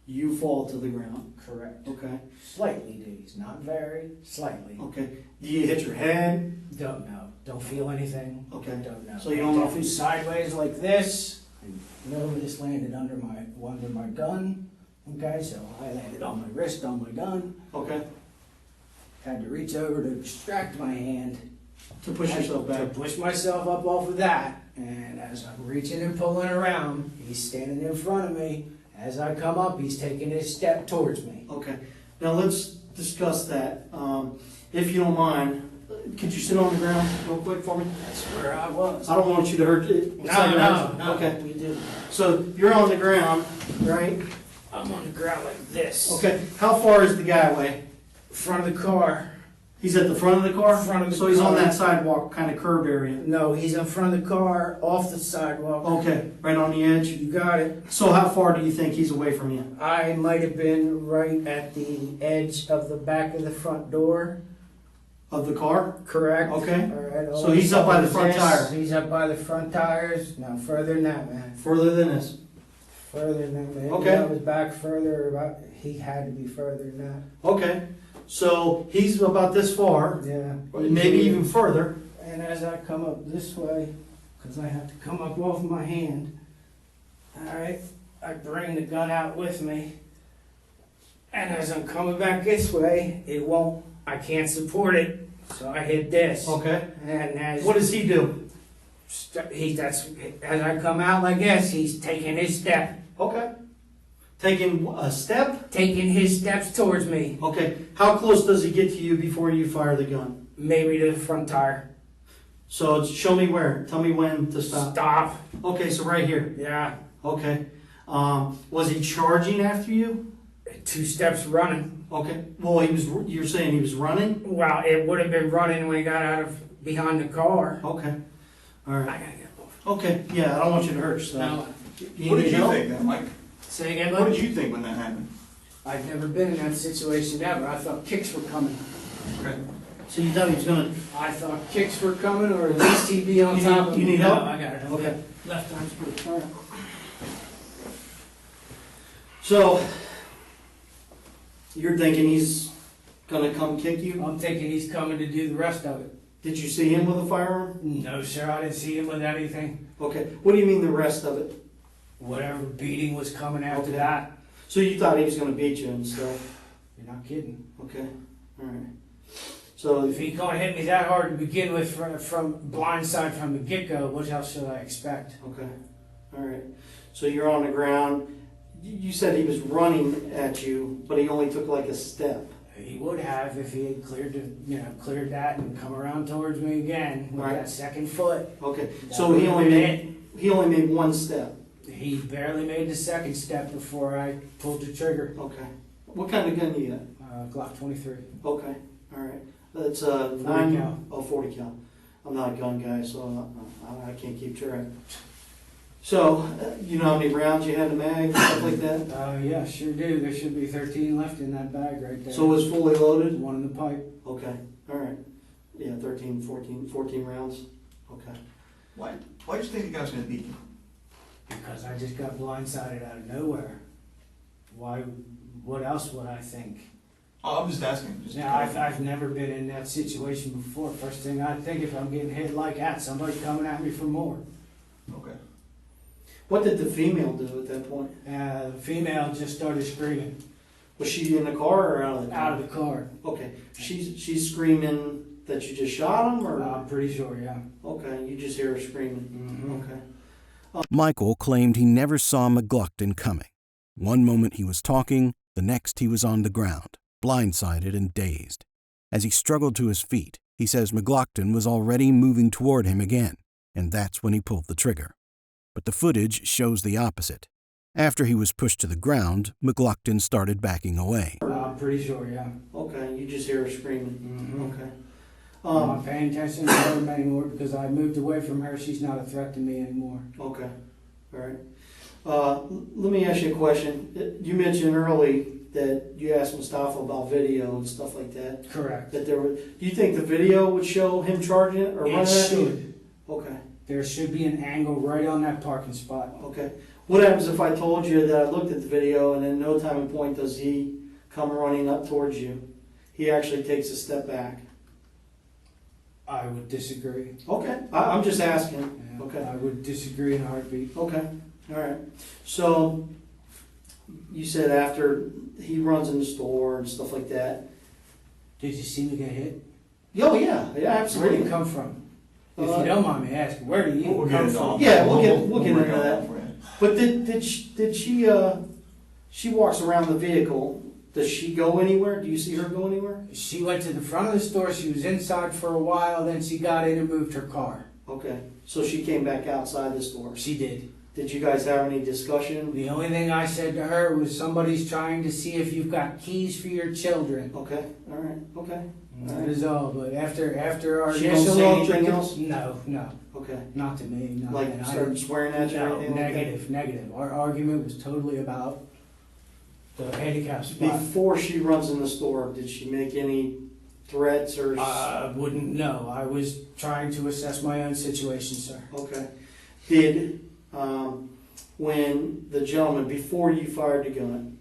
Speaker 2: You fall to the ground.
Speaker 8: Correct.
Speaker 2: Okay.
Speaker 8: Slightly, dude. Not very. Slightly.
Speaker 2: Okay. Do you hit your head?
Speaker 8: Don't know. Don't feel anything.
Speaker 2: Okay.
Speaker 8: Don't know.
Speaker 2: So you don't know if
Speaker 8: Definitely
Speaker 2: he's
Speaker 8: sideways like this. I know this landed under my gun. Okay, so I landed on my wrist on my gun.
Speaker 2: okay.
Speaker 8: Had to reach over to extract my hand.
Speaker 2: To push yourself
Speaker 8: To
Speaker 2: back.
Speaker 8: push myself up off of that. And as I'm reaching and pulling around, he's standing in front of me. As I come up, he's taking his step towards me.
Speaker 2: Okay. Now let's discuss that. If you don't mind, could you sit on the ground real quick for me?
Speaker 8: That's where I was.
Speaker 2: I don't want you to hurt it.
Speaker 8: No.
Speaker 2: Okay.
Speaker 8: We do.
Speaker 2: So you're on the ground, right?
Speaker 8: I'm on the ground like this.
Speaker 2: Okay. How far is the guy away?
Speaker 8: Front of the car.
Speaker 2: He's at the front of the car?
Speaker 8: Front of the
Speaker 2: So he's on
Speaker 8: car.
Speaker 2: that sidewalk, kind of curb area.
Speaker 8: No, he's in front of the car, off the sidewalk.
Speaker 2: Okay, right on the edge.
Speaker 8: You got it.
Speaker 2: So how far do you think he's away from you?
Speaker 8: I might have been right at the edge of the back of the front door.
Speaker 2: Of the car?
Speaker 8: Correct.
Speaker 2: Okay.
Speaker 8: All right.
Speaker 2: So he's up by the front tire.
Speaker 8: He's up by the front tires. No, further than that, man.
Speaker 2: Further than this?
Speaker 8: Further than that.
Speaker 2: Okay.
Speaker 8: I was back further. He had to be further than that.
Speaker 2: Okay. So he's about this far,
Speaker 8: Yeah.
Speaker 2: maybe even further.
Speaker 8: And as I come up this way, because I have to come up off my hand, all right, I bring the gun out with me. And as I'm coming back this way, I can't support it, so I hit this.
Speaker 2: Okay.
Speaker 8: And as
Speaker 2: What does he do?
Speaker 8: as I come out like this, he's taking his step,
Speaker 2: Okay. Taking a step?
Speaker 8: taking his steps towards me,
Speaker 2: Okay. How close does he get to you before you fire the gun?
Speaker 8: maybe to the front tire.
Speaker 2: So show me where. Tell me when to stop.
Speaker 8: Stop.
Speaker 2: Okay, so right here.
Speaker 8: Yeah.
Speaker 2: Okay. Was he charging after you?
Speaker 8: 2 steps running.
Speaker 2: Okay. Well, you're saying he was running?
Speaker 8: Well, it would have been running when he got out of behind the car.
Speaker 2: Okay. All
Speaker 8: I
Speaker 2: right.
Speaker 8: gotta get off.
Speaker 2: Okay. Yeah, I don't want you to hurt yourself.
Speaker 8: Now,
Speaker 1: What did
Speaker 2: need
Speaker 1: you
Speaker 2: help?
Speaker 1: think then, Mike?
Speaker 8: say again,
Speaker 1: What
Speaker 8: bud?
Speaker 1: did you think when that happened?
Speaker 8: I've never been in that situation ever. I thought kicks were coming.
Speaker 1: Okay.
Speaker 2: So you thought he was gonna?
Speaker 8: I thought kicks were coming, or at least he'd be on
Speaker 2: You
Speaker 8: top
Speaker 2: need-
Speaker 8: of
Speaker 2: you
Speaker 8: me.
Speaker 2: need
Speaker 8: No,
Speaker 2: help?
Speaker 8: I got it. I'm
Speaker 2: Okay.
Speaker 8: good. Left arm's good. All right.
Speaker 2: So you're thinking he's gonna come kick you?
Speaker 8: I'm thinking he's coming to do the rest of it.
Speaker 2: Did you see him with a firearm?
Speaker 8: No, sir, I didn't see him with anything.
Speaker 2: Okay. What do you mean the rest of it?
Speaker 8: Whatever beating was coming after
Speaker 2: Okay.
Speaker 8: that.
Speaker 2: So you thought he was gonna beat you and stuff?
Speaker 8: You're not kidding.
Speaker 2: Okay. All right. So
Speaker 8: If he's going to hit me that hard to begin with from blindside from the get-go, what else should I expect?
Speaker 2: okay. All right. So you're on the ground. You said he was running at you, but he only took like a step.
Speaker 8: He would have if he had cleared that and come around towards me again with
Speaker 2: Right.
Speaker 8: that second foot.
Speaker 2: Okay.
Speaker 8: That
Speaker 2: So he
Speaker 8: would've
Speaker 2: only
Speaker 8: been
Speaker 2: made one step.
Speaker 8: He barely made the second step before I pulled the trigger.
Speaker 2: Okay. What kind of gun do you got?
Speaker 8: Glock 23.
Speaker 2: Okay. All right. That's
Speaker 8: 40 cal.
Speaker 2: 40 cal. I'm not a gun guy, so I can't keep track. So, you know how many rounds you had in the mag, stuff like that?
Speaker 3: Yeah, sure do. There should be 13 left in that bag right there.
Speaker 2: So it was fully loaded?
Speaker 3: One in the pipe.
Speaker 2: Okay, all right. Yeah, 13, 14 rounds. Okay.
Speaker 7: Why'd you think the guy was gonna beat you?
Speaker 3: Because I just got blindsided out of nowhere. Why? What else would I think?
Speaker 7: Oh, I'm just asking.
Speaker 3: Now, I've never been in that situation before. First thing I think, if I'm getting hit like that, somebody's coming at me for more.
Speaker 7: Okay.
Speaker 2: What did the female do at that point?
Speaker 3: The female just started screaming.
Speaker 2: Was she in the car or out of the car?
Speaker 3: Out of the car.
Speaker 2: Okay, she's screaming that you just shot him, or?
Speaker 3: I'm pretty sure, yeah.
Speaker 2: Okay, you just hear her screaming.
Speaker 3: Mhm.
Speaker 2: Okay.
Speaker 4: Michael claimed he never saw McGlockton coming. One moment he was talking, the next he was on the ground, blindsided and dazed. As he struggled to his feet, he says McGlockton was already moving toward him again, and that's when he pulled the trigger. But the footage shows the opposite. After he was pushed to the ground, McGlockton started backing away.
Speaker 3: I'm pretty sure, yeah.
Speaker 2: Okay, you just hear her screaming.
Speaker 3: Mhm.
Speaker 2: Okay.
Speaker 3: I'm not paying attention to her anymore because I moved away from her. She's not a threat to me anymore.
Speaker 2: Okay, all right. Let me ask you a question. You mentioned early that you asked Mustafa about video and stuff like that.
Speaker 3: Correct.
Speaker 2: That there were. Do you think the video would show him charging it or running
Speaker 3: It
Speaker 2: at you?
Speaker 3: should.
Speaker 2: Okay,
Speaker 3: There should be an angle right on that parking spot.
Speaker 2: okay. What happens if I told you that I looked at the video and in no time and point does he come running up towards you? He actually takes a step back.
Speaker 3: I would disagree.
Speaker 2: Okay, I'm just asking.
Speaker 3: Yeah,
Speaker 2: Okay.
Speaker 3: I would disagree in a heartbeat.
Speaker 2: Okay, all right. So, you said after he runs in the store and stuff like that.
Speaker 3: Did you see me get hit?
Speaker 2: Oh, yeah,
Speaker 3: Where did
Speaker 2: absolutely.
Speaker 3: it come from? If
Speaker 2: Uh,
Speaker 3: you don't mind me asking, where do you
Speaker 7: We'll get
Speaker 3: come
Speaker 7: into all
Speaker 3: from?
Speaker 7: that.
Speaker 2: Yeah, we'll get
Speaker 7: bring
Speaker 2: into
Speaker 7: it all
Speaker 2: that.
Speaker 7: up for you.
Speaker 2: But did she walks around the vehicle, does she go anywhere? Do you see her go anywhere?
Speaker 3: She went to the front of the store, she was inside for a while, then she got in and moved her car.
Speaker 2: Okay, so she came back outside the store.
Speaker 3: She did.
Speaker 2: Did you guys have any discussion?
Speaker 3: The only thing I said to her was somebody's trying to see if you've got keys for your children.
Speaker 2: Okay, all right, okay,
Speaker 3: That is all, but after our
Speaker 2: She don't
Speaker 3: initial
Speaker 2: say anything
Speaker 3: altercation- No,
Speaker 2: okay.
Speaker 3: not to me, no.
Speaker 2: Like
Speaker 3: and I
Speaker 2: started
Speaker 3: didn't-
Speaker 2: swearing at you or
Speaker 3: No,
Speaker 2: anything like that?
Speaker 3: negative. Our argument was totally about the handicap spot.
Speaker 2: Before she runs in the store, did she make any threats or?
Speaker 3: I wouldn't know. I was trying to assess my own situation, sir.
Speaker 2: Okay. Did, when the gentleman, before you fired the gun,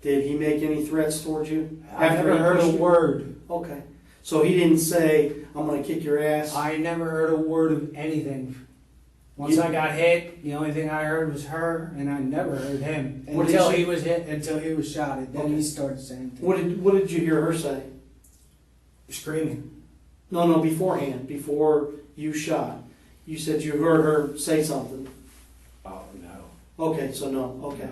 Speaker 2: did he make any threats towards you?
Speaker 3: I
Speaker 2: After
Speaker 3: never
Speaker 2: he
Speaker 3: heard a
Speaker 2: pushed you?
Speaker 3: word.
Speaker 2: Okay. So he didn't say, I'm gonna kick your ass?
Speaker 3: I never heard a word of anything. Once
Speaker 2: You-
Speaker 3: I got hit, the only thing I heard was her, and I never heard him
Speaker 2: What did
Speaker 3: until
Speaker 2: she-
Speaker 3: he was hit, until he was shot. And then
Speaker 2: Okay.
Speaker 3: he started saying things.
Speaker 2: What did you hear her say?
Speaker 3: Screaming.
Speaker 2: No, beforehand, before you shot. You said you heard her say something.
Speaker 3: Oh no.
Speaker 2: Okay, so no, okay.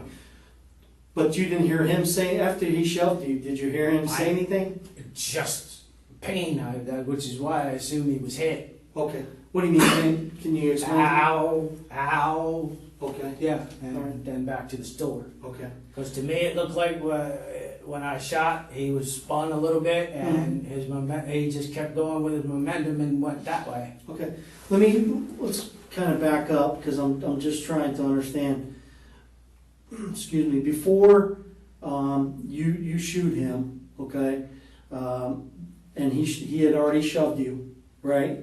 Speaker 2: But you didn't hear him say, after he shoved you, did you hear him say anything?
Speaker 3: Just pain, which is why I assume he was hit.
Speaker 2: Okay. What do you mean? Can you explain?
Speaker 3: Ow, ow.
Speaker 2: Okay,
Speaker 3: Yeah, and
Speaker 2: Alright.
Speaker 3: then back to the store.
Speaker 2: okay.
Speaker 3: Because to me, it looked like when I shot, he was spun a little bit, and he just kept going with his momentum and went that way.
Speaker 2: Okay, let's kind of back up, because I'm just trying to understand. Excuse me, before you shoot him, okay, and he had already shoved you, right?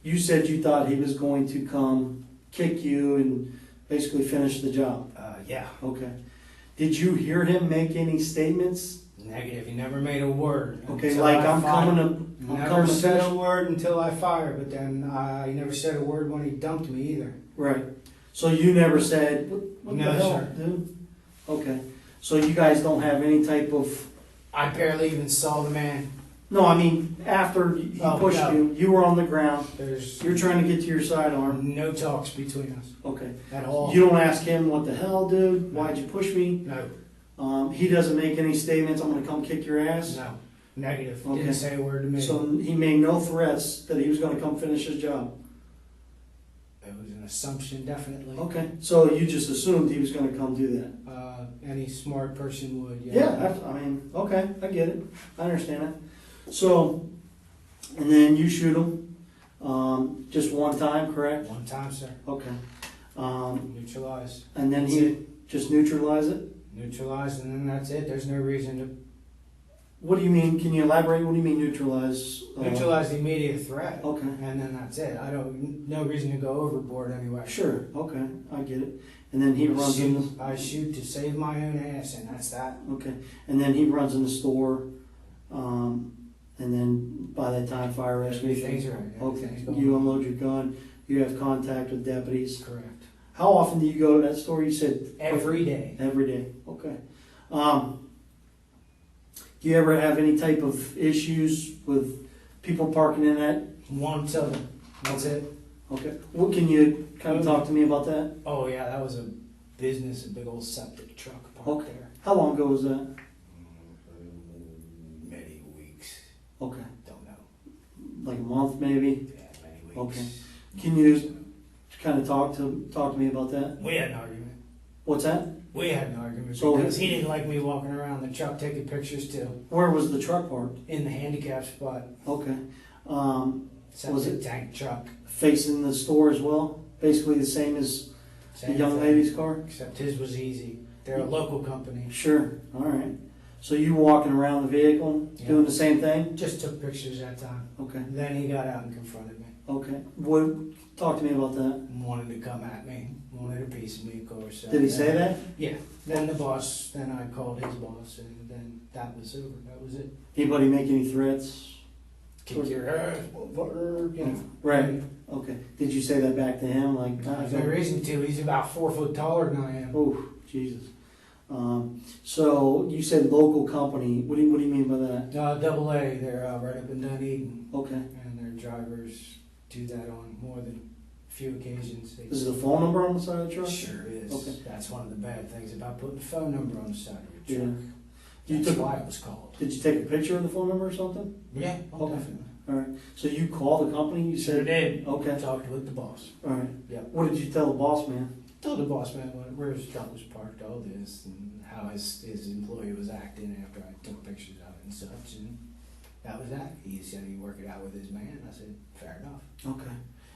Speaker 2: You said you thought he was going to come kick you and basically finish the job.
Speaker 3: Yeah,
Speaker 2: Okay. Did you hear him make any statements?
Speaker 3: negative. He never made a word.
Speaker 2: Okay,
Speaker 3: until
Speaker 2: like
Speaker 3: I
Speaker 2: I'm
Speaker 3: fired.
Speaker 2: coming to
Speaker 3: Never said
Speaker 2: finish.
Speaker 3: a word until I fired, but then he never said a word when he dumped me either.
Speaker 2: Right. So you never said, what
Speaker 3: No,
Speaker 2: the hell,
Speaker 3: sir.
Speaker 2: dude? Okay. So you guys don't have any type of,
Speaker 3: I barely even saw the man.
Speaker 2: no, I mean, after he
Speaker 3: Oh,
Speaker 2: pushed
Speaker 3: no.
Speaker 2: you were on the ground,
Speaker 3: There's
Speaker 2: you're trying to get to your sidearm.
Speaker 3: no talks between us
Speaker 2: Okay.
Speaker 3: at all.
Speaker 2: You don't ask him, what the hell, dude? Why'd you push me?
Speaker 3: No,
Speaker 2: He doesn't make any statements, I'm gonna come kick your ass?
Speaker 3: no, negative.
Speaker 2: Okay.
Speaker 3: Didn't say a word to me.
Speaker 2: So he made no threats that he was gonna come finish his job?
Speaker 3: It was an assumption, definitely.
Speaker 2: Okay. So you just assumed he was gonna come do that?
Speaker 3: Any smart person would, yeah.
Speaker 2: Yeah, I mean, okay, I get it, I understand it. So, and then you shoot him, just one time, correct?
Speaker 3: One time, sir.
Speaker 2: Okay.
Speaker 3: Neutralize.
Speaker 2: And then
Speaker 3: That's
Speaker 2: he just neutralize it?
Speaker 3: Neutralize, and then that's it. There's no reason to
Speaker 2: What do you mean, can you elaborate, what do you mean neutralize?
Speaker 3: neutralize the immediate threat.
Speaker 2: Okay.
Speaker 3: And then that's it. No reason to go overboard anyway.
Speaker 2: Sure, okay, I get it. And then he runs in the,
Speaker 3: I shoot to save my own ass, and that's that.
Speaker 2: okay, and then he runs in the store, and then by that time fire rescue.
Speaker 3: Everything's right.
Speaker 2: Okay,
Speaker 3: Everything's going
Speaker 2: you
Speaker 3: on.
Speaker 2: unload your gun, you have contact with deputies.
Speaker 3: Correct.
Speaker 2: How often do you go to that store? You said?
Speaker 3: Every day.
Speaker 2: Every day, okay. Do you ever have any type of issues with people parking in that?
Speaker 3: One till them. That's it.
Speaker 2: Okay, what, can you kind of talk to me about that?
Speaker 3: Oh yeah, that was a business, a big old septic truck parked
Speaker 2: Okay.
Speaker 3: there.
Speaker 2: How long ago was that?
Speaker 3: Many weeks.
Speaker 2: Okay,
Speaker 3: Don't know.
Speaker 2: like a month maybe?
Speaker 3: Yeah, many weeks.
Speaker 2: Okay. Can you kind of talk to me about that?
Speaker 3: We had an argument.
Speaker 2: What's that?
Speaker 3: We had an argument
Speaker 2: So-
Speaker 3: because he didn't like me walking around the truck taking pictures too.
Speaker 2: Where was the truck parked?
Speaker 3: In the handicap spot.
Speaker 2: Okay. Was
Speaker 3: Septic
Speaker 2: it-
Speaker 3: tank truck.
Speaker 2: Facing the store as well? Basically the same as the
Speaker 3: Same
Speaker 2: young
Speaker 3: thing.
Speaker 2: lady's car?
Speaker 3: Except his was easy. They're a local company.
Speaker 2: Sure, all right. So you walking around the vehicle,
Speaker 3: Yeah.
Speaker 2: doing the same thing?
Speaker 3: Just took pictures that time.
Speaker 2: Okay,
Speaker 3: Then he got out and confronted me.
Speaker 2: okay. What, talk to me about that.
Speaker 3: Wanted to come at me. Wanted a piece of me, of course.
Speaker 2: Did he say that?
Speaker 3: Yeah. Then the boss, then I called his boss, and then that was over. That was it.
Speaker 2: Anybody make any threats?
Speaker 3: Kick your ass, you know.
Speaker 2: Right, okay. Did you say that back to him, like?
Speaker 3: There's no reason to. He's about 4 foot taller than I am.
Speaker 2: Oh, Jesus. So you said local company, what do you mean by that?
Speaker 3: Double A, they're right up in Dunedin,
Speaker 2: Okay.
Speaker 3: and their drivers do that on more than a few occasions. They
Speaker 2: Is the phone number on the side of the truck?
Speaker 3: Sure is.
Speaker 2: Okay.
Speaker 3: That's one of the bad things about putting a phone number on the side of your
Speaker 2: Yeah.
Speaker 3: truck.
Speaker 2: You
Speaker 3: That's
Speaker 2: took-
Speaker 3: why it was called.
Speaker 2: Did you take a picture of the phone number or something?
Speaker 3: Yeah,
Speaker 2: Okay.
Speaker 3: definitely.
Speaker 2: All right. So you called the company, you
Speaker 3: Sure
Speaker 2: said?
Speaker 3: did.
Speaker 2: Okay.
Speaker 3: Talked with the boss.
Speaker 2: All right.
Speaker 3: Yep.
Speaker 2: What did you tell the boss man?
Speaker 3: Told the boss man where his truck was parked, all this, and how his employee was acting after I took pictures of it and such, and that was that. He said he'd work it out with his man. I said, fair enough.
Speaker 2: Okay.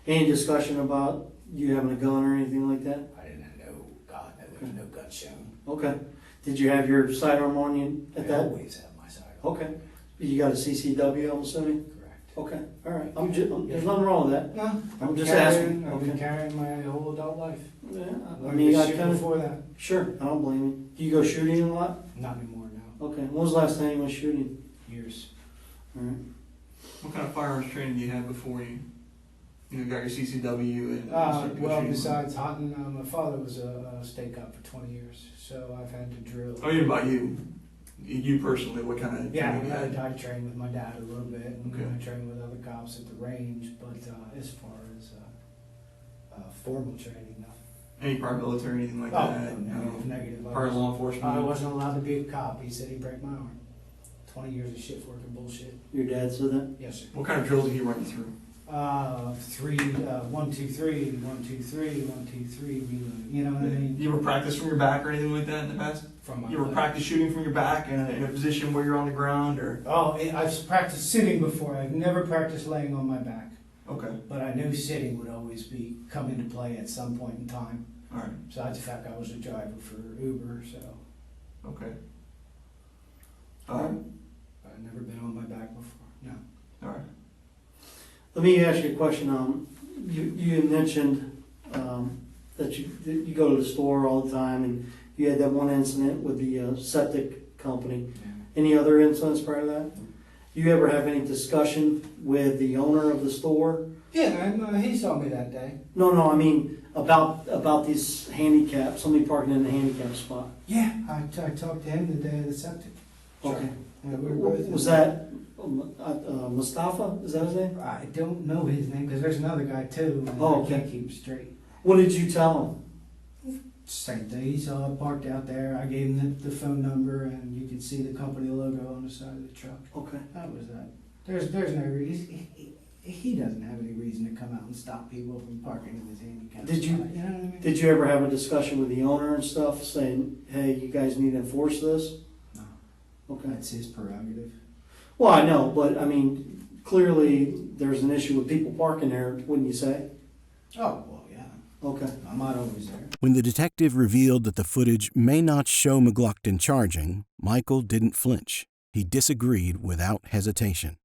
Speaker 2: Any discussion about you having a gun or anything like that?
Speaker 3: I didn't know, God, there was no gun shown.
Speaker 2: Okay. Did you have your sidearm on you at
Speaker 3: I
Speaker 2: that?
Speaker 3: always have my side on.
Speaker 2: Okay. You got a CCW, I'm assuming?
Speaker 3: Correct.
Speaker 2: Okay. All right. There's nothing wrong with that.
Speaker 3: No,
Speaker 2: I'm just asking.
Speaker 3: I've been
Speaker 2: Okay.
Speaker 3: carrying my whole adult life.
Speaker 2: Yeah. I
Speaker 3: Learned
Speaker 2: mean,
Speaker 3: to
Speaker 2: I
Speaker 3: shoot
Speaker 2: kind of.
Speaker 3: before that.
Speaker 2: Sure. I don't blame you. Do you go shooting a lot?
Speaker 3: Not anymore now.
Speaker 2: Okay. When was the last time you went shooting?
Speaker 3: Years.
Speaker 2: All right.
Speaker 7: What kind of firearms training do you have before you got your CCW and started to go
Speaker 3: Well,
Speaker 7: shooting?
Speaker 3: besides hunting, my father was a state cop for 20 years, so I've had to drill.
Speaker 7: I mean, about you. You personally, what kind of
Speaker 3: Yeah,
Speaker 7: training you had?
Speaker 3: I trained with my dad a little bit, and
Speaker 7: Okay.
Speaker 3: I trained with other cops at the range, but as far as formal training, no.
Speaker 7: Any prior military, anything like
Speaker 3: Oh,
Speaker 7: that?
Speaker 3: negative.
Speaker 7: Prior law enforcement?
Speaker 3: I wasn't allowed to be a cop. He said he'd break my arm. 20 years of shift working bullshit.
Speaker 2: Your dad said that?
Speaker 3: Yes, sir.
Speaker 7: What kind of drills did he run you through?
Speaker 3: 1, 2, 3, 1, 2, 3, 1, 2, 3, reload. You know what I mean?
Speaker 7: You ever practice from your back or anything like that in the past?
Speaker 3: From my
Speaker 7: You ever
Speaker 3: leg.
Speaker 7: practice shooting from your back in a position where you're on the ground or?
Speaker 3: Oh, I've practiced sitting before. I've never practiced laying on my back.
Speaker 7: Okay,
Speaker 3: But I knew sitting would always come into play at some point in time.
Speaker 7: all right,
Speaker 3: Besides the fact I was a driver for Uber, so
Speaker 7: okay.
Speaker 3: I've never been on my back before. No.
Speaker 7: All right.
Speaker 2: Let me ask you a question. You had mentioned that you go to the store all the time, and you had that one incident with the septic company. Any other incidents prior to that? You ever have any discussion with the owner of the store?
Speaker 3: Yeah, and he saw me that day.
Speaker 2: No, I mean about these handicap, somebody parking in the handicap spot.
Speaker 3: Yeah, I talked to him the day of the septic.
Speaker 2: Okay.
Speaker 3: Yeah, we were both
Speaker 2: Was that Mustafa? Is that his name?
Speaker 3: I don't know his name because there's another guy too. And
Speaker 2: Oh,
Speaker 3: I
Speaker 2: okay.
Speaker 3: can't keep him straight.
Speaker 2: What did you tell him?
Speaker 3: Same thing. He saw it parked out there. I gave him the phone number, and you could see the company logo on the side of the truck.
Speaker 2: Okay.
Speaker 3: That was that. There's no reason. He doesn't have any reason to come out and stop people from parking in his handicap
Speaker 2: Did you-
Speaker 3: spot, know what I mean?
Speaker 2: Did you ever have a discussion with the owner and stuff, saying, "Hey, you guys need to enforce this"?
Speaker 3: No.
Speaker 2: Okay.
Speaker 3: That's his prerogative.
Speaker 2: Well, I know, but I mean, clearly there's an issue with people parking there, wouldn't you say?
Speaker 3: Oh, well, yeah.
Speaker 2: Okay.
Speaker 3: I'm not always there.
Speaker 4: When the detective revealed that the footage may not show McGlockton charging, Michael didn't flinch. He disagreed without hesitation.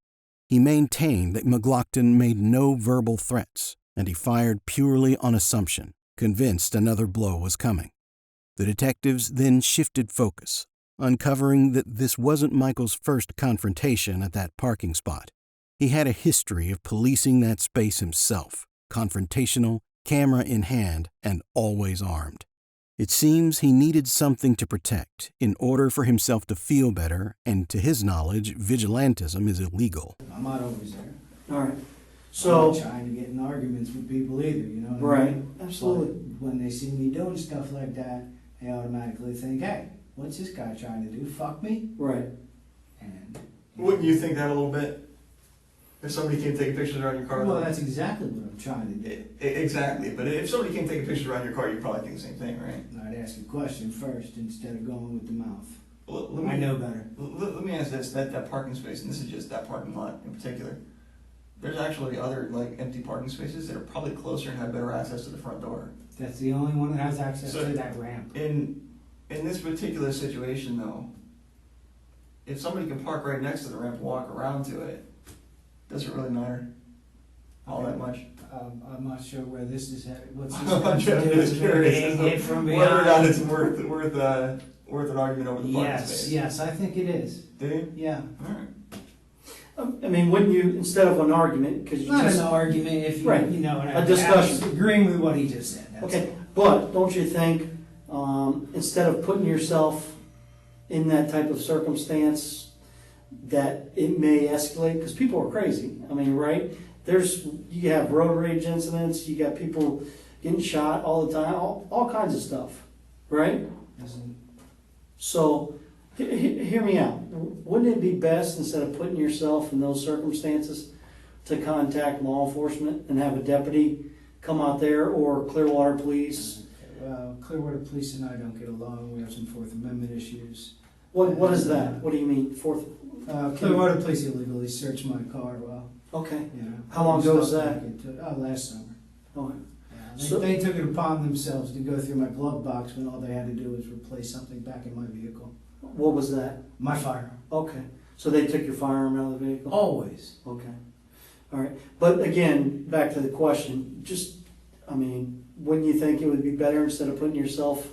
Speaker 4: He maintained that McGlockton made no verbal threats, and he fired purely on assumption, convinced another blow was coming. The detectives then shifted focus, uncovering that this wasn't Michael's first confrontation at that parking spot. He had a history of policing that space himself, confrontational, camera in hand, and always armed. It seems he needed something to protect in order for himself to feel better, and to his knowledge, vigilantism is illegal.
Speaker 3: I'm not always there.
Speaker 2: All right.
Speaker 3: I'm
Speaker 2: So,
Speaker 3: not trying to get in arguments with people either, you know what I
Speaker 2: right,
Speaker 3: mean?
Speaker 2: absolutely.
Speaker 3: But when they see me doing stuff like that, they automatically think, hey, what's this guy trying to do? Fuck me?
Speaker 2: Right.
Speaker 3: And
Speaker 7: Wouldn't you think that a little bit? If somebody came taking pictures around your car?
Speaker 3: well, that's exactly what I'm trying to do.
Speaker 7: Exactly, but if somebody came taking pictures around your car, you'd probably think the same thing, right?
Speaker 3: I'd ask a question first instead of going with the mouth.
Speaker 7: Let
Speaker 3: I
Speaker 7: me,
Speaker 3: know better.
Speaker 7: let me ask this, that parking space, and this is just that parking lot in particular, there's actually other like empty parking spaces that are probably closer and have better access to the front door.
Speaker 3: That's the only one that has access
Speaker 7: So-
Speaker 3: to that ramp.
Speaker 7: In this particular situation though, if somebody can park right next to the ramp and walk around to it, does it really matter all that much?
Speaker 3: I'm not sure where this is headed. What's this
Speaker 7: I'm
Speaker 3: got to do
Speaker 7: just
Speaker 3: with
Speaker 7: curious
Speaker 3: getting
Speaker 7: as to
Speaker 3: hit from
Speaker 7: whether or not
Speaker 3: behind?
Speaker 7: it's worth an argument over the parking
Speaker 3: Yes,
Speaker 7: space.
Speaker 3: yes, I think it is.
Speaker 7: Do you?
Speaker 3: Yeah.
Speaker 7: Alright.
Speaker 2: I mean, wouldn't you, instead of an argument, because you
Speaker 3: Not
Speaker 2: just...
Speaker 3: an argument if you,
Speaker 2: Right.
Speaker 3: you know,
Speaker 2: A discussion.
Speaker 3: Agreeing with what he just said. That's
Speaker 2: Okay, but don't you think, instead of putting yourself in that type of circumstance, that it may escalate? Because people are crazy. I mean, right? You have road rage incidents, you got people getting shot all the time, all kinds of stuff, right?
Speaker 3: Doesn't-
Speaker 2: So, hear me out. Wouldn't it be best, instead of putting yourself in those circumstances, to contact law enforcement and have a deputy come out there, or Clearwater Police?
Speaker 3: Well, Clearwater Police and I don't get along. We have some Fourth Amendment issues.
Speaker 2: What is that? What do you mean, fourth?
Speaker 3: Clearwater Police illegally searched my car. Well,
Speaker 2: Okay.
Speaker 3: you know.
Speaker 2: How long ago was
Speaker 3: stuff
Speaker 2: that?
Speaker 3: like it took- last summer.
Speaker 2: Okay.
Speaker 3: Yeah,
Speaker 2: So-
Speaker 3: they took it upon themselves to go through my glove box when all they had to do was replace something back in my vehicle.
Speaker 2: What was that?
Speaker 3: My firearm.
Speaker 2: Okay. So they took your firearm out of the vehicle?
Speaker 3: Always.
Speaker 2: Okay. All right. But again, back to the question, wouldn't you think it would be better, instead of putting yourself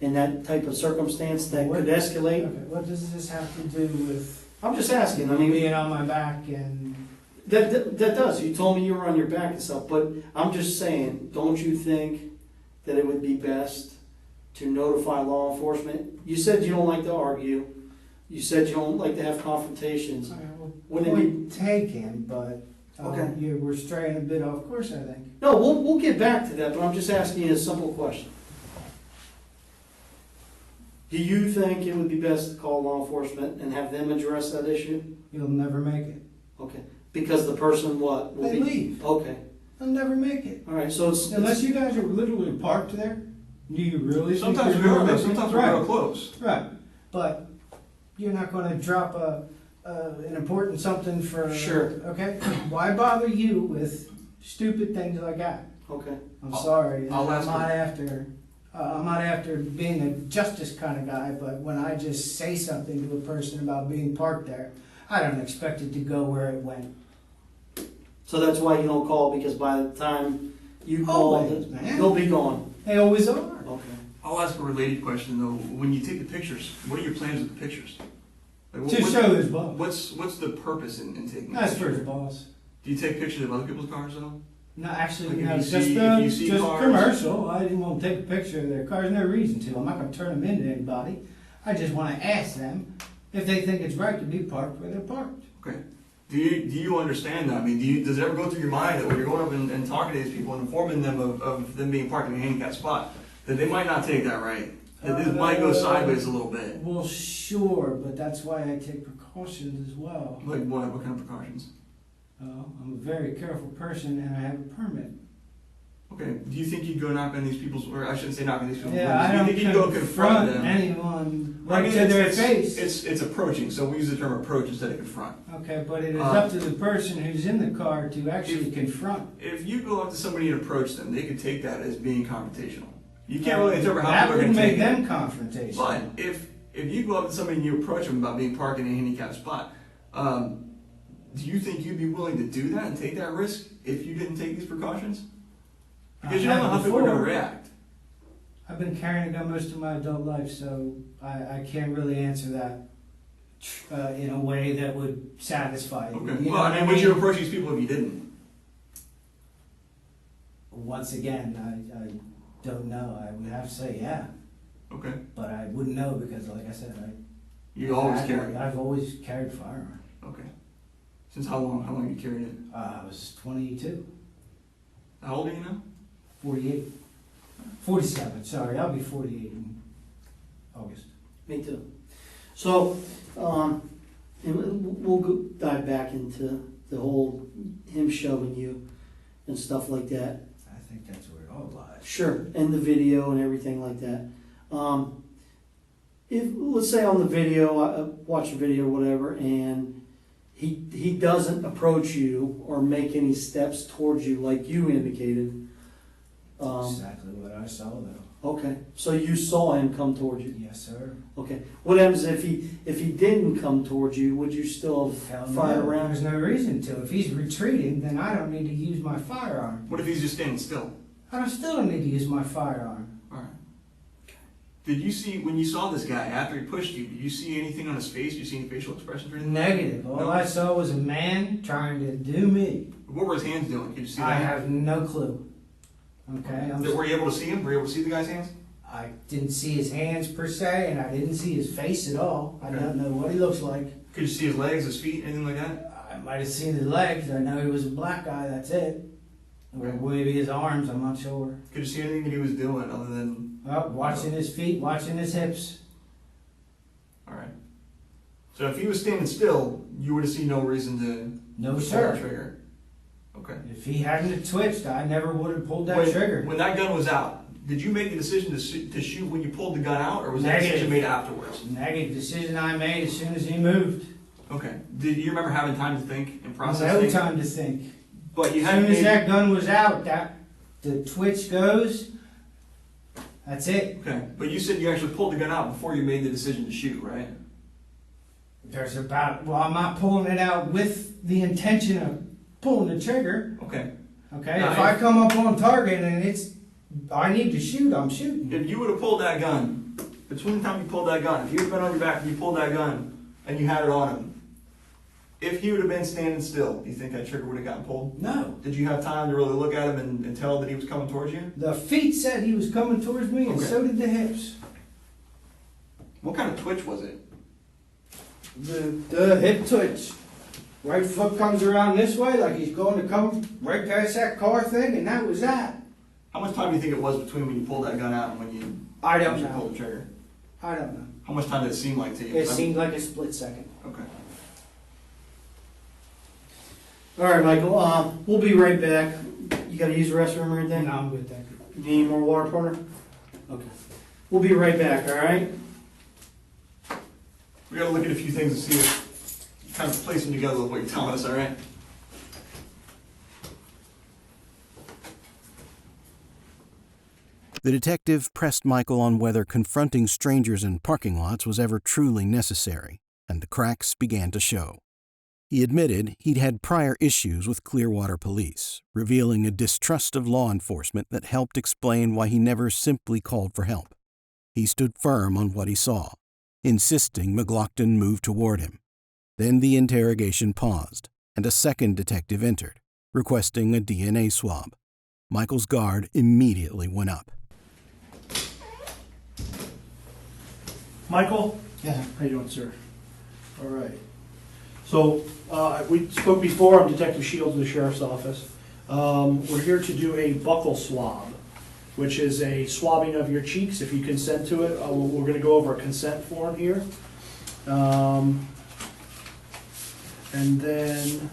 Speaker 2: in that type of circumstance that could escalate?
Speaker 3: Okay, what does this have to do with
Speaker 2: I'm just asking. I
Speaker 3: me
Speaker 2: mean,
Speaker 3: being on my back and...
Speaker 2: that does. You told me you were on your back and stuff, but I'm just saying, don't you think that it would be best to notify law enforcement? You said you don't like to argue. You said you don't like to have confrontations. Wouldn't it be?
Speaker 3: Point taken, but
Speaker 2: Okay.
Speaker 3: we're straying a bit off course, I think.
Speaker 2: No, we'll get back to that, but I'm just asking you a simple question. Do you think it would be best to call law enforcement and have them address that issue?
Speaker 3: You'll never make it.
Speaker 2: Okay. Because the person what? Will
Speaker 3: They leave.
Speaker 2: Okay.
Speaker 3: They'll never make it.
Speaker 2: All right. So it's
Speaker 3: Unless you guys are literally parked there. Do you really think
Speaker 7: Sometimes
Speaker 3: you're
Speaker 7: we
Speaker 3: gonna
Speaker 7: are,
Speaker 3: make it?
Speaker 7: sometimes we're real close.
Speaker 3: Right. But you're not going to drop an important something for...
Speaker 2: Sure.
Speaker 3: Okay? Why bother you with stupid things like that?
Speaker 2: okay.
Speaker 3: I'm sorry.
Speaker 7: I'll ask
Speaker 3: I'm not after being a justice kind of guy, but when I just say something to a person about being parked there, I don't expect it to go where it went.
Speaker 2: So that's why you don't call, because by the time you call,
Speaker 3: Always, man.
Speaker 2: they'll be gone.
Speaker 3: They always are.
Speaker 2: Okay.
Speaker 7: I'll ask a related question though. When you take the pictures, what are your plans with the pictures? Like,
Speaker 3: To show his boss.
Speaker 7: What's the purpose in taking?
Speaker 3: That's
Speaker 7: the
Speaker 3: for his
Speaker 7: picture?
Speaker 3: boss.
Speaker 7: Do you take pictures of other people's cars though?
Speaker 3: No, actually,
Speaker 7: Like if
Speaker 3: no,
Speaker 7: you
Speaker 3: just,
Speaker 7: see- if you see
Speaker 3: just
Speaker 7: cars-
Speaker 3: commercial. I didn't want to take a picture of their cars. No reason to. I'm not going to turn them into anybody. I just want to ask them if they think it's right to be parked where they're parked.
Speaker 7: Okay. Do you understand that? I mean, does it ever go through your mind that when you're going up and talking to these people and informing them of them being parked in a handicapped spot, that they might not take that right? That this might go sideways a little bit?
Speaker 3: Well, sure, but that's why I take precautions as well.
Speaker 7: Like what? What kind of precautions?
Speaker 3: I'm a very careful person and I have a permit.
Speaker 7: Okay, do you think you'd go knock on these people's, or I shouldn't say knock on these people's
Speaker 8: Yeah, I
Speaker 7: windows, do you think you'd go
Speaker 8: don't
Speaker 7: confront
Speaker 8: confront
Speaker 7: them?
Speaker 8: anyone
Speaker 7: I
Speaker 8: right
Speaker 7: mean,
Speaker 8: to their
Speaker 7: it's-
Speaker 8: face.
Speaker 7: It's approaching, so we use the term approach instead of confront.
Speaker 8: Okay, but it is up to the person who's in the car to actually confront.
Speaker 7: If you go up to somebody and approach them, they could take that as being confrontational. You can't really interpret how
Speaker 8: That
Speaker 7: people are
Speaker 8: would
Speaker 7: going to
Speaker 8: make
Speaker 7: take it.
Speaker 8: them confrontational.
Speaker 7: But if you go up to somebody and you approach them about being parked in a handicapped spot, do you think you'd be willing to do that and take that risk if you didn't take these precautions? Because you don't know how people are going to react.
Speaker 8: I've been carrying a gun most of my adult life, so I can't really answer that in a way that would satisfy you.
Speaker 7: Okay.
Speaker 8: You know
Speaker 7: Well,
Speaker 8: what
Speaker 7: I mean, would you approach these people if you didn't?
Speaker 8: Once again, I don't know. I would have to say yeah,
Speaker 7: Okay.
Speaker 8: but I wouldn't know because, like I said,
Speaker 7: You always carry.
Speaker 8: I've always carried a firearm.
Speaker 7: Okay. Since how long? How long have you carried it?
Speaker 8: I was 22,
Speaker 7: How old are you now?
Speaker 8: 48, 47. Sorry, I'll be 48 in August.
Speaker 2: Me too. So, and we'll dive back into the whole him shoving you and stuff like that.
Speaker 8: I think that's where it all lies.
Speaker 2: Sure, and the video and everything like that. If let's say on the video, I watch the video, whatever, and he doesn't approach you or make any steps towards you like you indicated.
Speaker 8: Exactly what I saw, though.
Speaker 2: Okay, so you saw him come towards you.
Speaker 8: Yes, sir.
Speaker 2: Okay, what happens if he didn't come towards you? Would you still
Speaker 8: Hell
Speaker 2: fire
Speaker 8: no,
Speaker 2: around?
Speaker 8: There's no reason to. If he's retreating, then I don't need to use my firearm.
Speaker 7: What if he's just standing still?
Speaker 8: Still don't need to use my firearm.
Speaker 7: All right. Did you see, when you saw this guy after he pushed you, did you see anything on his face? Did you see any facial expressions or anything?
Speaker 8: Negative. All
Speaker 7: No.
Speaker 8: I saw was a man trying to do me.
Speaker 7: What were his hands doing? Could you see that?
Speaker 8: I have no clue. Okay?
Speaker 7: Were you able to see him? Were you able to see the guy's hands?
Speaker 8: I didn't see his hands per se, and I didn't see his face at all. I
Speaker 7: Okay.
Speaker 8: don't know what he looks like.
Speaker 7: Could you see his legs, his feet, anything like that?
Speaker 8: I might have seen his legs. I know he was a black guy, that's it. Or
Speaker 7: Okay.
Speaker 8: maybe his arms, I'm not sure.
Speaker 7: Could you see anything that he was doing other than...
Speaker 8: Watching his feet, watching his hips.
Speaker 7: All right. So if he was standing still, you would have seen no reason to
Speaker 8: No,
Speaker 7: pull the
Speaker 8: sir.
Speaker 7: trigger. Okay.
Speaker 8: If he hadn't have twitched, I never would have pulled that trigger.
Speaker 7: When that gun was out, did you make the decision to shoot when you pulled the gun out, or was that
Speaker 8: Negative.
Speaker 7: decision made afterwards?
Speaker 8: Negative decision I made as soon as he moved.
Speaker 7: Okay. Did you remember having time to think and process
Speaker 8: No
Speaker 7: things?
Speaker 8: time to think.
Speaker 7: But you
Speaker 8: As
Speaker 7: had
Speaker 8: soon as
Speaker 7: made...
Speaker 8: that gun was out, the twitch goes. That's it.
Speaker 7: Okay. But you said you actually pulled the gun out before you made the decision to shoot, right?
Speaker 8: I'm not pulling it out with the intention of pulling the trigger.
Speaker 7: Okay.
Speaker 8: Okay,
Speaker 7: Now,
Speaker 8: if I come up on target and I need to shoot, I'm shooting.
Speaker 7: If you would have pulled that gun, between the time you pulled that gun, if you would have been on your back and you pulled that gun and you had it on him, if he would have been standing still, do you think that trigger would have gotten pulled?
Speaker 8: No.
Speaker 7: Did you have time to really look at him and tell that he was coming towards you?
Speaker 8: The feet said he was coming towards me, and
Speaker 7: Okay.
Speaker 8: so did the hips.
Speaker 7: What kind of twitch was it?
Speaker 8: The hip twitch. Right foot comes around this way like he's going to come right past that car thing, and that was that.
Speaker 7: How much time do you think it was between when you pulled that gun out and when you
Speaker 8: I don't
Speaker 7: actually
Speaker 8: know.
Speaker 7: pulled the trigger?
Speaker 8: I don't know.
Speaker 7: How much time did it seem like to you?
Speaker 8: It seemed like a split second.
Speaker 7: Okay.
Speaker 2: All right, Michael. We'll be right back. You got to use the restroom or anything?
Speaker 8: No, I'm good, thank you.
Speaker 2: Need any more water, partner? Okay. We'll be right back. All right.
Speaker 7: We gotta look at a few things and see if kind of place them together with what you're telling us, all right?
Speaker 4: The detective pressed Michael on whether confronting strangers in parking lots was ever truly necessary, and the cracks began to show. He admitted he'd had prior issues with Clearwater police, revealing a distrust of law enforcement that helped explain why he never simply called for help. He stood firm on what he saw, insisting McGlockton move toward him. Then the interrogation paused, and a second detective entered, requesting a DNA swab. Michael's guard immediately went up.
Speaker 9: Michael?
Speaker 8: Yeah.
Speaker 9: How you doing, sir? All right. So, we spoke before, I'm Detective Shields of the Sheriff's Office. We're here to do a buccal swab, which is a swabbing of your cheeks, if you consent to it. We're gonna go over a consent form here. And then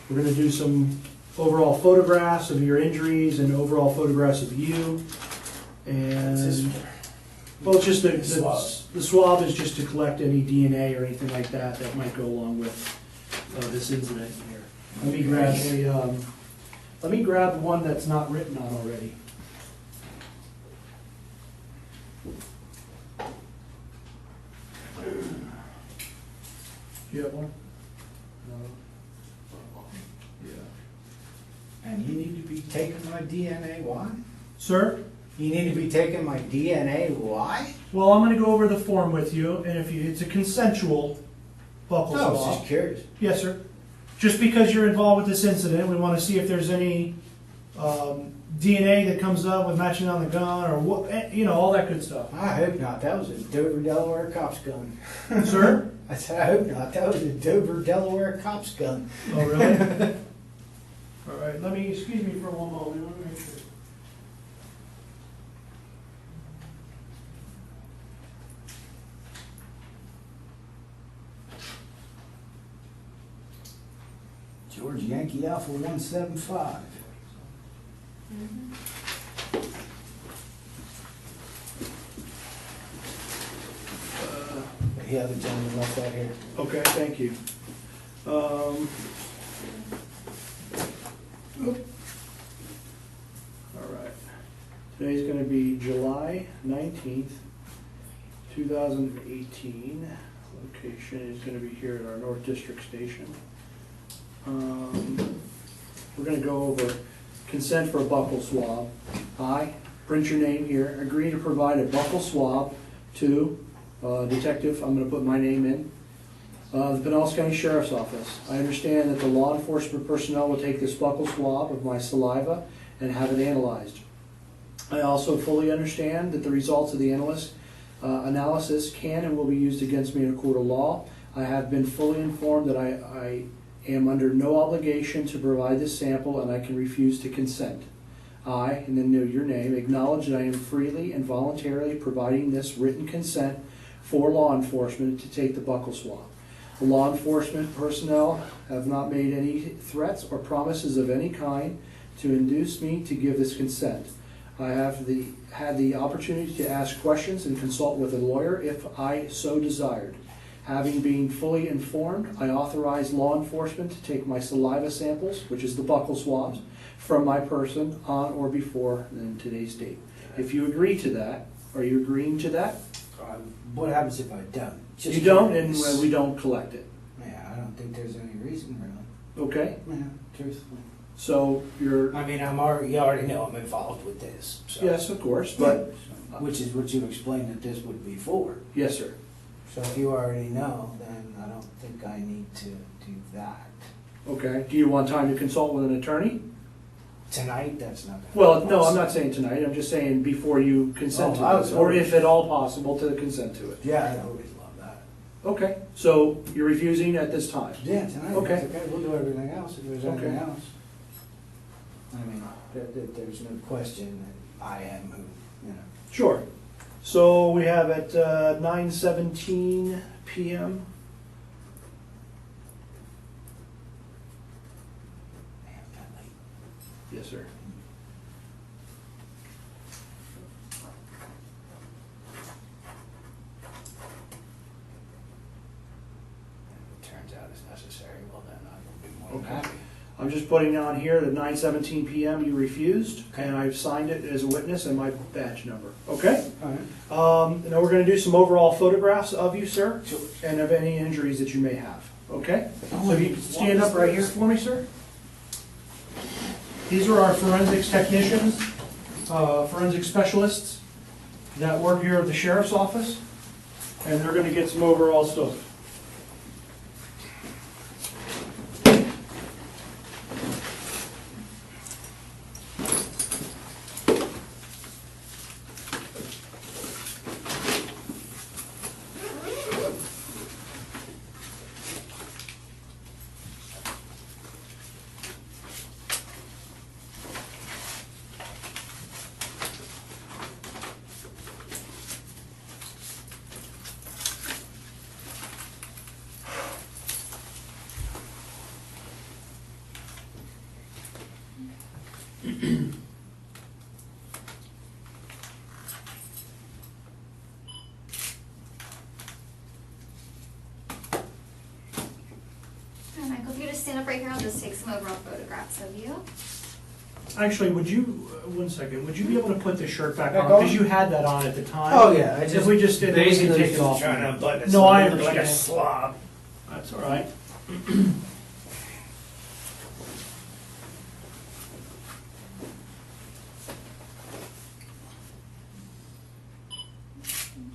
Speaker 9: we're gonna do some overall photographs of your injuries and overall photographs of you. And, well, it's just the swab is just to collect any DNA or anything like that that might go along with this incident here. Let me grab one that's not written on already. Do you have one? No. Yeah.
Speaker 3: And you need to be taking my DNA, why?
Speaker 9: Sir?
Speaker 3: You need to be taking my DNA, why?
Speaker 9: Well, I'm gonna go over the form with you, and if it's a consensual buckle
Speaker 3: No, I was
Speaker 9: swab.
Speaker 3: just curious.
Speaker 9: Yes, sir. Just because you're involved with this incident, we wanna see if there's any, DNA that comes up with matching on the gun, or what, all that good stuff.
Speaker 3: I hope not, that was a Dover, Delaware cop's gun.
Speaker 9: Sir?
Speaker 3: I said, I hope not, that was a Dover, Delaware cop's gun.
Speaker 9: Oh, really? All right, excuse me for one moment, I wanna make sure.
Speaker 3: George Yankee Alpha 175. The other gentleman left that here.
Speaker 9: Okay, thank you. All right. Today's gonna be July 19th, 2018. Location is gonna be here at our North District Station. We're gonna go over consent for a buccal swab. I, print your name here, agree to provide a buccal swab to Detective, I'm going to put my name in, the Pinellas County Sheriff's Office. I understand that the law enforcement personnel will take this buccal swab of my saliva and have it analyzed. I also fully understand that the results of the analysis can and will be used against me in a court of law. I have been fully informed that I am under no obligation to provide this sample, and I can refuse to consent. I, and then know your name, acknowledge that I am freely and voluntarily providing this written consent for law enforcement to take the buccal swab. The law enforcement personnel have not made any threats or promises of any kind to induce me to give this consent. I have had the opportunity to ask questions and consult with a lawyer if I so desired. Having been fully informed, I authorize law enforcement to take my saliva samples, which is the buccal swabs, from my person on or before today's date. If you agree to that, are you agreeing to that?
Speaker 3: What happens if I don't?
Speaker 9: You don't, and we don't collect it.
Speaker 3: Yeah, I don't think there's any reason really.
Speaker 9: Okay?
Speaker 3: Yeah, truthfully.
Speaker 9: So you're...
Speaker 3: I mean, you already know I'm involved with this. So.
Speaker 9: Yes, of course, but...
Speaker 3: Which is what you explained that this would be for.
Speaker 9: Yes, sir.
Speaker 3: So if you already know, then I don't think I need to do that.
Speaker 9: Okay. Do you want time to consult with an attorney?
Speaker 3: Tonight, that's not gonna
Speaker 9: Well,
Speaker 3: be
Speaker 9: no, I'm
Speaker 3: possible.
Speaker 9: not saying tonight. I'm just saying before you consent
Speaker 3: Oh, I
Speaker 9: to
Speaker 3: was
Speaker 9: this, or
Speaker 3: already-
Speaker 9: if at all possible, to consent to it.
Speaker 3: Yeah, I always love that.
Speaker 9: Okay. So you're refusing at this time?
Speaker 3: Yeah, tonight,
Speaker 9: Okay.
Speaker 3: that's okay, we'll do everything else if there's anything
Speaker 9: Okay.
Speaker 3: else. I mean, there's no question that I am who,
Speaker 9: Sure. So we have at 9:17 p.m.
Speaker 3: Man, that late.
Speaker 9: Yes, sir.
Speaker 3: If it turns out it's necessary, well then I will be more than
Speaker 9: Okay.
Speaker 3: happy.
Speaker 9: I'm just putting on here that 9:17 p.m. you refused, and I've signed it as a witness and my badge number. Okay?
Speaker 3: All right.
Speaker 9: Now we're going to do some overall photographs of you, sir,
Speaker 3: Sure.
Speaker 9: and of any injuries that you may have. Okay?
Speaker 3: Oh,
Speaker 9: So if you stand up right here for me, sir. These are our forensics technicians, forensic specialists that work here at the sheriff's office, and they're going to get some overall stuff.
Speaker 10: Alright, Michael, if you just stand up right here, I'll just take some overall photographs of you.
Speaker 9: Actually, would you, one second, would you be able to put the shirt back
Speaker 3: Back
Speaker 9: on?
Speaker 3: on?
Speaker 9: Because you had that on at the time.
Speaker 3: Oh, yeah, I
Speaker 9: If
Speaker 3: just
Speaker 9: we just did, then we can take it off.
Speaker 3: trying to unbutton it.
Speaker 9: No,
Speaker 3: so
Speaker 9: I
Speaker 3: it looked like a
Speaker 9: understand.
Speaker 3: slob.
Speaker 9: That's all right.
Speaker 10: Thank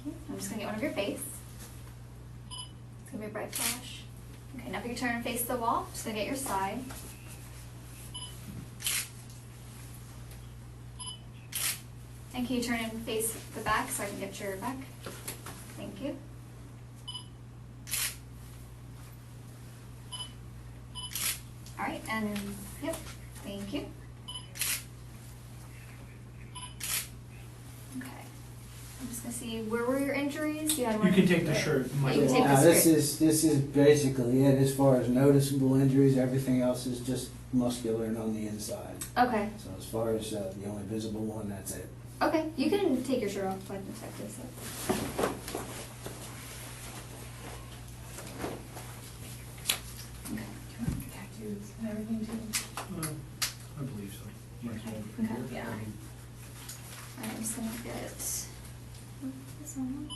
Speaker 10: you. I'm just gonna get one of your face. It's gonna be a bright flash. Okay, now if you turn and face the wall, just gonna get your side. And can you turn and face the back so I can get your back? Thank you. All right, and yep, thank you. Okay, I'm just gonna see, where were your injuries? You had one.
Speaker 9: You can take the shirt,
Speaker 10: Yeah,
Speaker 9: Michael.
Speaker 10: you can take
Speaker 3: Now,
Speaker 10: the
Speaker 3: this
Speaker 10: shirt.
Speaker 3: is basically it as far as noticeable injuries. Everything else is just muscular and on the inside.
Speaker 10: Okay,
Speaker 3: So as far as the only visible one, that's it.
Speaker 10: okay, you can take your shirt off so I can check this out. Okay.
Speaker 11: Tattoos and everything too.
Speaker 9: I believe so. Might as well.
Speaker 10: Okay, yeah. Alright, I'm just gonna get this one.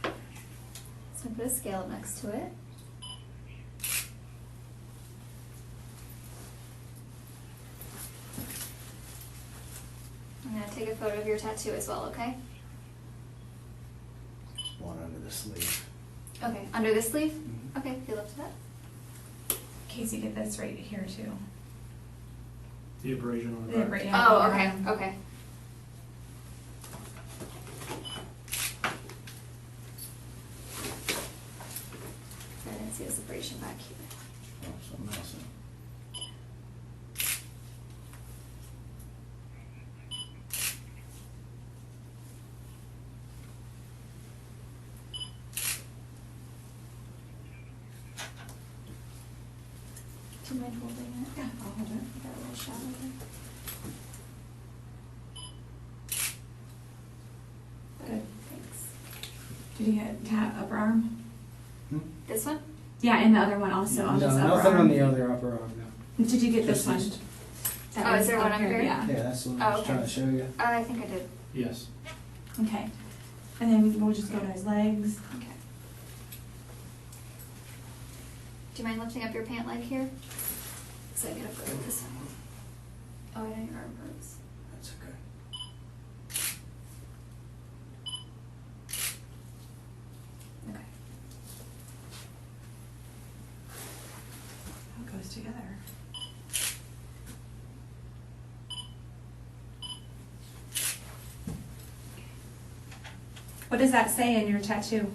Speaker 10: Just gonna put a scale up next to it. I'm gonna take a photo of your tattoo as well, okay?
Speaker 3: Just one under the sleeve.
Speaker 10: Okay, under the sleeve?
Speaker 3: Mhm.
Speaker 10: Okay, feel up to that.
Speaker 11: Casey, get this right here too.
Speaker 9: The abrasion on the
Speaker 11: Yeah,
Speaker 9: back.
Speaker 11: right
Speaker 10: Oh,
Speaker 11: now.
Speaker 10: okay, okay. I didn't see a separation back here.
Speaker 3: Oh, something else.
Speaker 10: Do you mind holding it?
Speaker 11: Yeah, I'll hold it.
Speaker 10: Got a little shadow there.
Speaker 11: Good.
Speaker 10: Thanks.
Speaker 11: Did you get upper arm?
Speaker 10: This one?
Speaker 11: Yeah, and the other one also on
Speaker 3: No,
Speaker 11: this upper
Speaker 3: nothing
Speaker 11: arm.
Speaker 3: on the other upper arm, no.
Speaker 11: Did you get this
Speaker 3: Just
Speaker 11: one?
Speaker 3: this.
Speaker 11: That
Speaker 10: Oh, is
Speaker 11: was
Speaker 10: there one
Speaker 11: up
Speaker 10: up here?
Speaker 11: Yeah.
Speaker 3: Yeah, that's the one
Speaker 10: Oh,
Speaker 3: I was
Speaker 10: okay.
Speaker 3: trying to show you.
Speaker 10: I think I did.
Speaker 9: Yes.
Speaker 11: Okay. And then we'll just go to his legs.
Speaker 10: Okay. Do you mind lifting up your pant leg here? So I get a photo of this one. Oh, I know your arm hurts.
Speaker 3: That's okay.
Speaker 10: Okay.
Speaker 11: How it goes together. What does that say in your tattoo?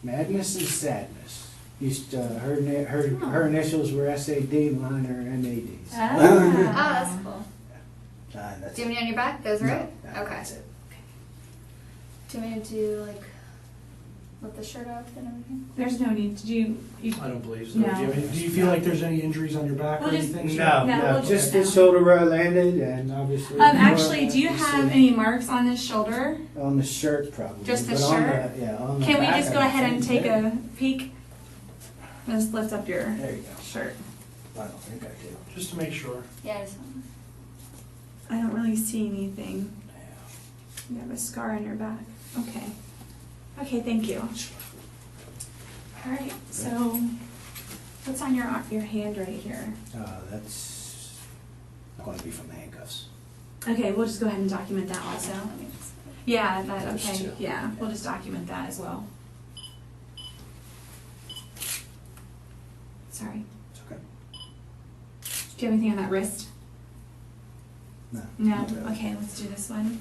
Speaker 3: Madness and sadness. Used to, her initials were SAD, mine are MADs.
Speaker 10: Oh,
Speaker 11: Ah.
Speaker 10: that's cool.
Speaker 3: That's
Speaker 10: Do you have
Speaker 3: it.
Speaker 10: any on your back? Those are
Speaker 3: No,
Speaker 10: it?
Speaker 3: no,
Speaker 10: Okay.
Speaker 3: that's it.
Speaker 10: Do you want me to do like, lift the shirt off and everything?
Speaker 11: There's no need. Did you
Speaker 9: I don't believe so.
Speaker 11: No.
Speaker 9: Do you feel like there's any injuries on your back or
Speaker 11: Well, just-
Speaker 9: anything?
Speaker 3: No,
Speaker 11: No,
Speaker 3: no,
Speaker 11: we'll
Speaker 3: just
Speaker 11: do it
Speaker 3: the
Speaker 11: now.
Speaker 3: shoulder where I landed and obviously.
Speaker 11: actually, do you have
Speaker 3: see.
Speaker 11: any marks on his shoulder?
Speaker 3: On the shirt probably.
Speaker 11: Just the
Speaker 3: but on
Speaker 11: shirt?
Speaker 3: Yeah, on the
Speaker 11: Can we
Speaker 3: back,
Speaker 11: just
Speaker 3: I
Speaker 11: go
Speaker 3: don't
Speaker 11: ahead and
Speaker 3: think
Speaker 11: take
Speaker 3: so.
Speaker 11: a peek? Just lift up your
Speaker 3: There you go.
Speaker 11: shirt.
Speaker 3: I don't think I do.
Speaker 9: Just to make sure.
Speaker 10: Yeah, I just want
Speaker 11: I don't really see anything. You have a scar on your back. Okay. Okay, thank you. All right, so what's on your hand right here?
Speaker 3: That's going to be from the handcuffs.
Speaker 11: Okay, we'll just go ahead and document that also.
Speaker 10: Let me just-
Speaker 11: Yeah, that,
Speaker 3: Those
Speaker 11: okay,
Speaker 3: two.
Speaker 11: yeah, we'll just document that as well. Sorry.
Speaker 3: It's okay.
Speaker 11: Do you have anything on that wrist?
Speaker 3: No.
Speaker 11: No?
Speaker 3: not really.
Speaker 11: Okay, let's do this one.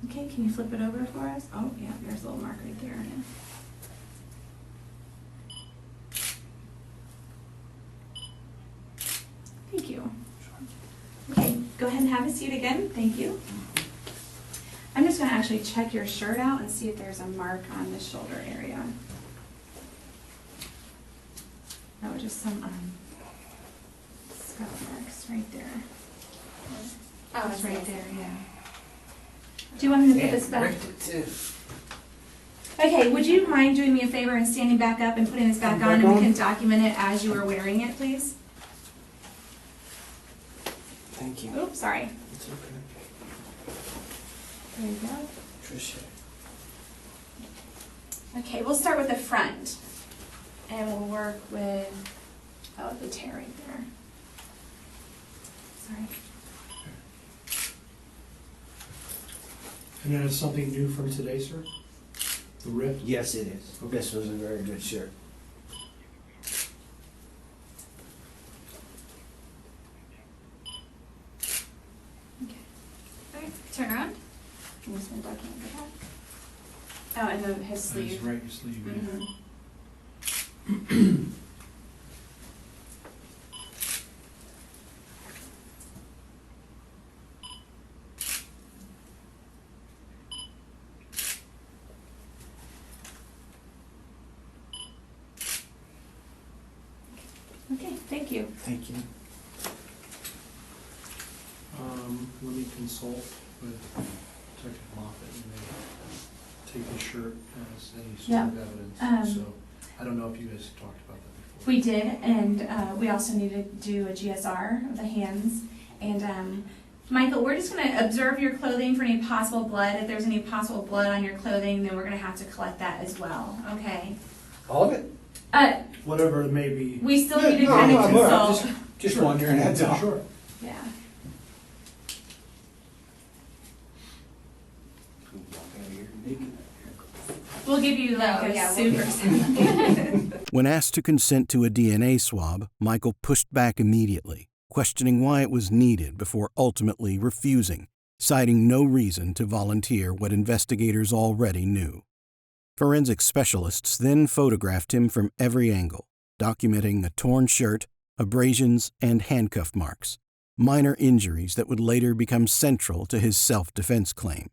Speaker 11: Okay, can you flip it over for us? Oh, yeah, there's a little mark right there. Thank you. Okay, go ahead and have a seat again. Thank you. I'm just gonna actually check your shirt out and see if there's a mark on the shoulder area. No, just some, scuff marks right there.
Speaker 10: Oh,
Speaker 11: It's right there, yeah. Do you want me to put this back?
Speaker 3: Ripped it too.
Speaker 11: Okay, would you mind doing me a favor and standing back up and putting this back on, and we can document it as you were wearing it, please?
Speaker 3: Thank you.
Speaker 11: Oops, sorry.
Speaker 3: It's okay.
Speaker 11: There you go.
Speaker 3: Tricia.
Speaker 11: Okay, we'll start with the front. And we'll work with, oh, the tear right there. Sorry.
Speaker 9: And that is something new from today, sir? The rip?
Speaker 3: Yes, it is. This was a very good shirt.
Speaker 11: Okay. All right, turn around. I'm just gonna document the back. Oh, and then his
Speaker 9: That is
Speaker 11: sleeve.
Speaker 9: right, your sleeve, yeah.
Speaker 11: Mhm. Okay, thank you.
Speaker 3: Thank you.
Speaker 9: Let me consult with Detective Moffett and they take the shirt as any sort of evidence. So, I don't know if you guys talked about that before.
Speaker 11: We did, and we also need to do a GSR of the hands. And Michael, we're just gonna observe your clothing for any possible blood. If there's any possible blood on your clothing, then we're gonna have to collect that as well, okay?
Speaker 3: All of it?
Speaker 9: Whatever it may be.
Speaker 11: We still need to
Speaker 3: No,
Speaker 11: kind
Speaker 3: no,
Speaker 11: of
Speaker 3: I'm all right.
Speaker 11: consult.
Speaker 3: Just wondering, that's all.
Speaker 9: Sure.
Speaker 11: Yeah. We'll give you like a suit or something.
Speaker 4: When asked to consent to a DNA swab, Michael pushed back immediately, questioning why it was needed before ultimately refusing, citing no reason to volunteer what investigators already knew. Forensic specialists then photographed him from every angle, documenting a torn shirt, abrasions, and handcuff marks, minor injuries that would later become central to his self-defense claim.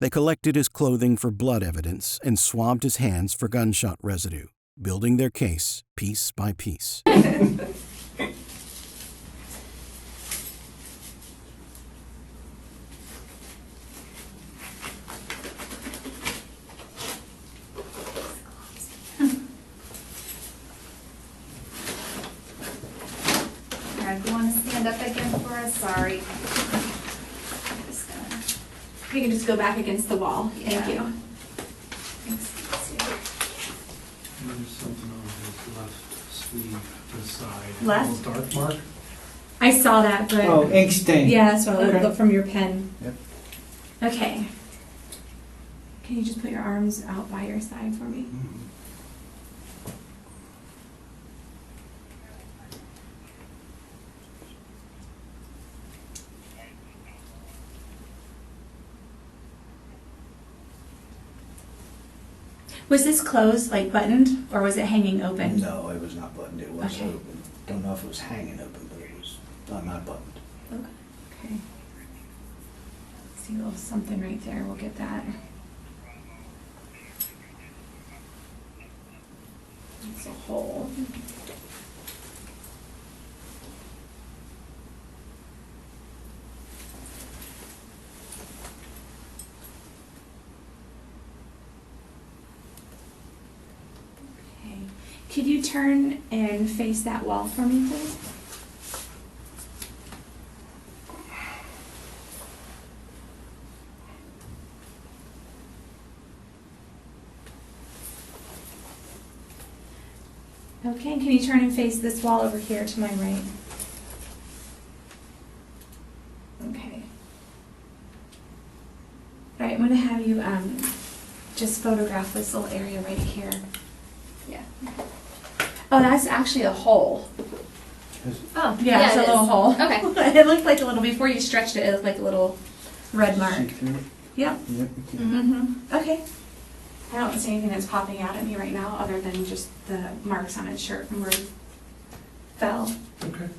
Speaker 4: They collected his clothing for blood evidence and swabbed his hands for gunshot residue, building their case piece by piece.
Speaker 10: All right, if you want to stand up again for us, sorry.
Speaker 11: You can just go back against the wall. Thank you.
Speaker 10: Thanks.
Speaker 9: There's something on his left sleeve to the side.
Speaker 11: Left?
Speaker 9: A little dark mark.
Speaker 11: I saw that, but
Speaker 3: Oh, ink stain.
Speaker 11: yeah, that's what I
Speaker 3: Okay.
Speaker 11: looked from your pen.
Speaker 3: Yep.
Speaker 11: Okay. Can you just put your arms out by your side for me?
Speaker 3: Mhm.
Speaker 11: Was this closed, like buttoned, or was it hanging open?
Speaker 3: No, it was not buttoned, it was
Speaker 11: Okay.
Speaker 3: open. Don't know if it was hanging open, but it was not buttoned.
Speaker 11: Okay. See a little something right there. We'll get that. It's a hole. Okay. Could you turn and face that wall for me, please? Okay, and can you turn and face this wall over here to my right? Okay. All right, I'm gonna have you just photograph this little area right here. Yeah. Oh, that's actually a hole.
Speaker 10: Oh,
Speaker 11: Yeah, it's a
Speaker 10: it
Speaker 11: little
Speaker 10: is.
Speaker 11: hole.
Speaker 10: Okay.
Speaker 11: It looked like a little, before you stretched it, it looked like a little red mark.
Speaker 3: See through it?
Speaker 11: Yep.
Speaker 3: Yep, you can.
Speaker 11: Mm-hmm. Okay. I don't see anything that's popping out at me right now other than just the marks on his shirt from where he fell.
Speaker 9: Okay.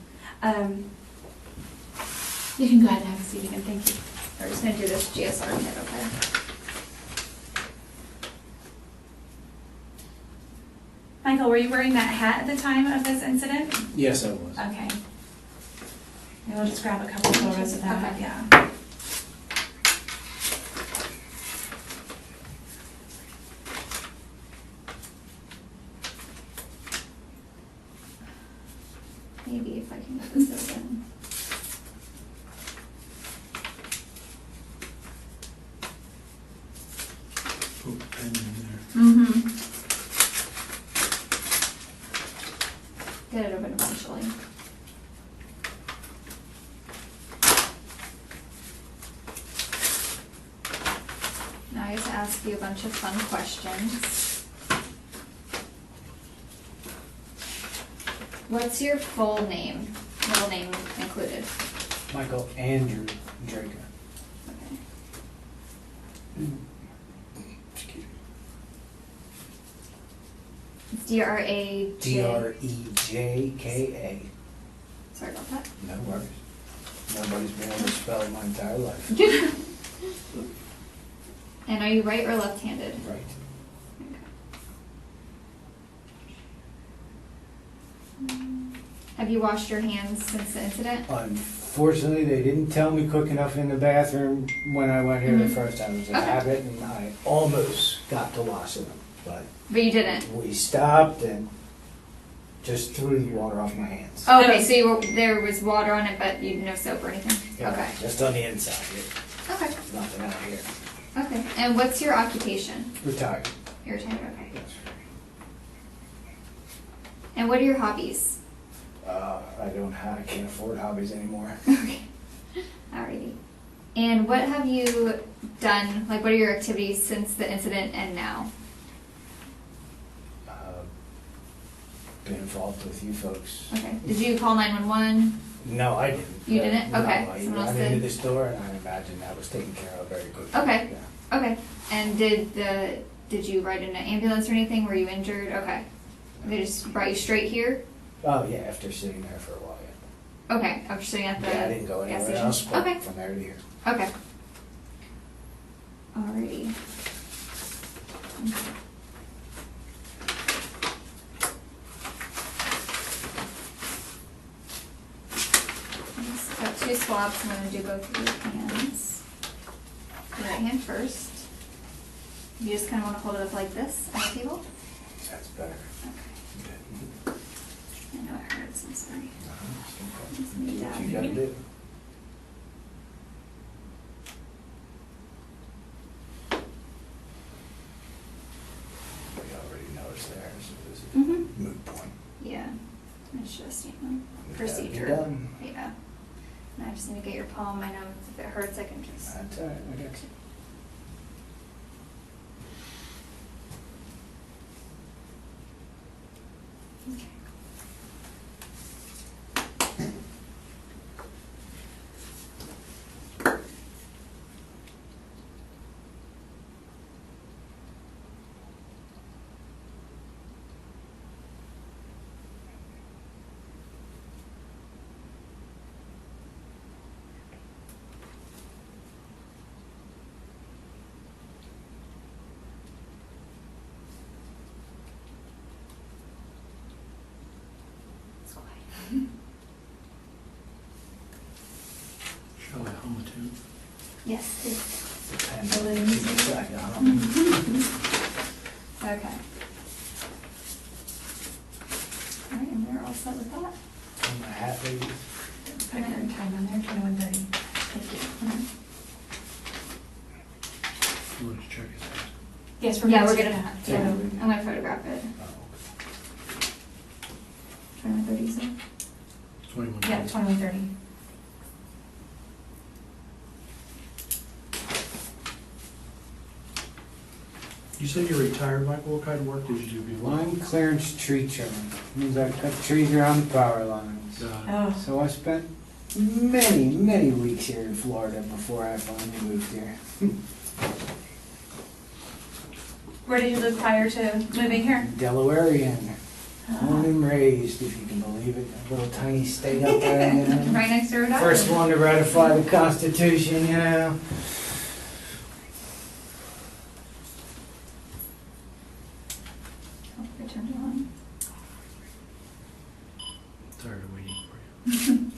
Speaker 11: You can go ahead and have a seat again, thank you.
Speaker 10: We're just gonna do this GSR kit, okay?
Speaker 11: Michael, were you wearing that hat at the time of this incident?
Speaker 3: Yes, I was.
Speaker 11: Okay. Maybe we'll just grab a couple photos of that,
Speaker 10: Okay.
Speaker 11: yeah.
Speaker 10: Maybe if I can get this open.
Speaker 9: Put a pen in there.
Speaker 11: Mm-hmm.
Speaker 10: Get it open eventually. Now I get to ask you a bunch of fun questions. What's your full name? Middle name included.
Speaker 3: Michael Andrew Drejka.
Speaker 10: Okay.
Speaker 3: Excuse me.
Speaker 10: It's D-R-A-J.
Speaker 3: Drejka.
Speaker 10: Sorry about that.
Speaker 3: No worries. Nobody's been able to spell it my entire life.
Speaker 10: And are you right or left-handed?
Speaker 3: Right.
Speaker 10: Have you washed your hands since the incident?
Speaker 3: Unfortunately, they didn't tell me quick enough in the bathroom when I went here the first time. It was a
Speaker 10: Okay.
Speaker 3: habit, and I almost got to washing them, but
Speaker 10: But you didn't?
Speaker 3: we stopped and just threw the water off my hands.
Speaker 10: Oh, okay, so there was water on it, but you no soap or anything?
Speaker 3: Yeah,
Speaker 10: Okay.
Speaker 3: just on the inside.
Speaker 10: Okay.
Speaker 3: Nothing out here.
Speaker 10: Okay. And what's your occupation?
Speaker 3: Retired.
Speaker 10: You're retired, okay.
Speaker 3: Yes.
Speaker 10: And what are your hobbies?
Speaker 3: I can't afford hobbies anymore.
Speaker 10: Okay. Alrighty. And what have you done, like what are your activities since the incident and now?
Speaker 3: Been involved with you folks.
Speaker 10: Okay. Did you call 911?
Speaker 3: No, I didn't.
Speaker 10: You didn't?
Speaker 3: No,
Speaker 10: Okay.
Speaker 3: I
Speaker 10: Someone else
Speaker 3: ran into
Speaker 10: did?
Speaker 3: the store and I imagine that was taken care of very quickly.
Speaker 10: Okay.
Speaker 3: Yeah.
Speaker 10: Okay. And did you ride in an ambulance or anything? Were you injured? Okay. They just brought you straight here?
Speaker 3: Oh, yeah, after sitting there for a while, yeah.
Speaker 10: Okay. After sitting at the
Speaker 3: Yeah, I didn't go
Speaker 10: gas
Speaker 3: anywhere
Speaker 10: station?
Speaker 3: else, but
Speaker 10: Okay.
Speaker 3: from there to here.
Speaker 10: Okay. Alrighty. Okay. I've got two swabs, I'm gonna do both of your hands. Your right hand first. You just kinda wanna hold it up like this on the table?
Speaker 3: That's better.
Speaker 10: Okay. I know it hurts, I'm sorry. Just
Speaker 3: Do
Speaker 10: need
Speaker 3: what
Speaker 10: that
Speaker 3: you gotta
Speaker 10: here.
Speaker 3: do. We already know it's there, so this is
Speaker 10: Mhm.
Speaker 3: a moot point.
Speaker 10: Yeah, it's just,
Speaker 3: It's gotta be
Speaker 10: procedure.
Speaker 3: done.
Speaker 10: Yeah. And I just need to get your palm, I know if it hurts, I can just.
Speaker 3: That's all right, I got you.
Speaker 10: Okay. It's quiet.
Speaker 9: Shall I hum a tune?
Speaker 10: Yes, please.
Speaker 3: Depends.
Speaker 10: Balloons. Okay. All right, and we're all set with that.
Speaker 3: I'm a hat lady.
Speaker 11: Put your time on there, 21:30.
Speaker 10: Thank you.
Speaker 9: You want to check it out?
Speaker 11: Yes,
Speaker 10: Yeah, we're
Speaker 11: do
Speaker 10: gonna,
Speaker 11: that.
Speaker 10: yeah,
Speaker 3: Yeah.
Speaker 10: I'm gonna photograph it.
Speaker 3: Oh,
Speaker 10: 21:30, so.
Speaker 9: 21.
Speaker 11: Yeah, 21:30.
Speaker 9: You said you're retired, Michael. What kind of work did you do before?
Speaker 3: Line clearance tree trimming. Means I cut trees around the power lines.
Speaker 11: Oh,
Speaker 3: So I spent many, many weeks here in Florida before I finally moved here.
Speaker 11: where did you live prior to moving here?
Speaker 3: Delawarean. Born and raised, if you can believe it, a little tiny state up there, you know.
Speaker 10: Right next to Rhode Island.
Speaker 3: First one to ratify the Constitution, you know.
Speaker 10: Oh, I turned it on.
Speaker 9: Tired of waiting for you.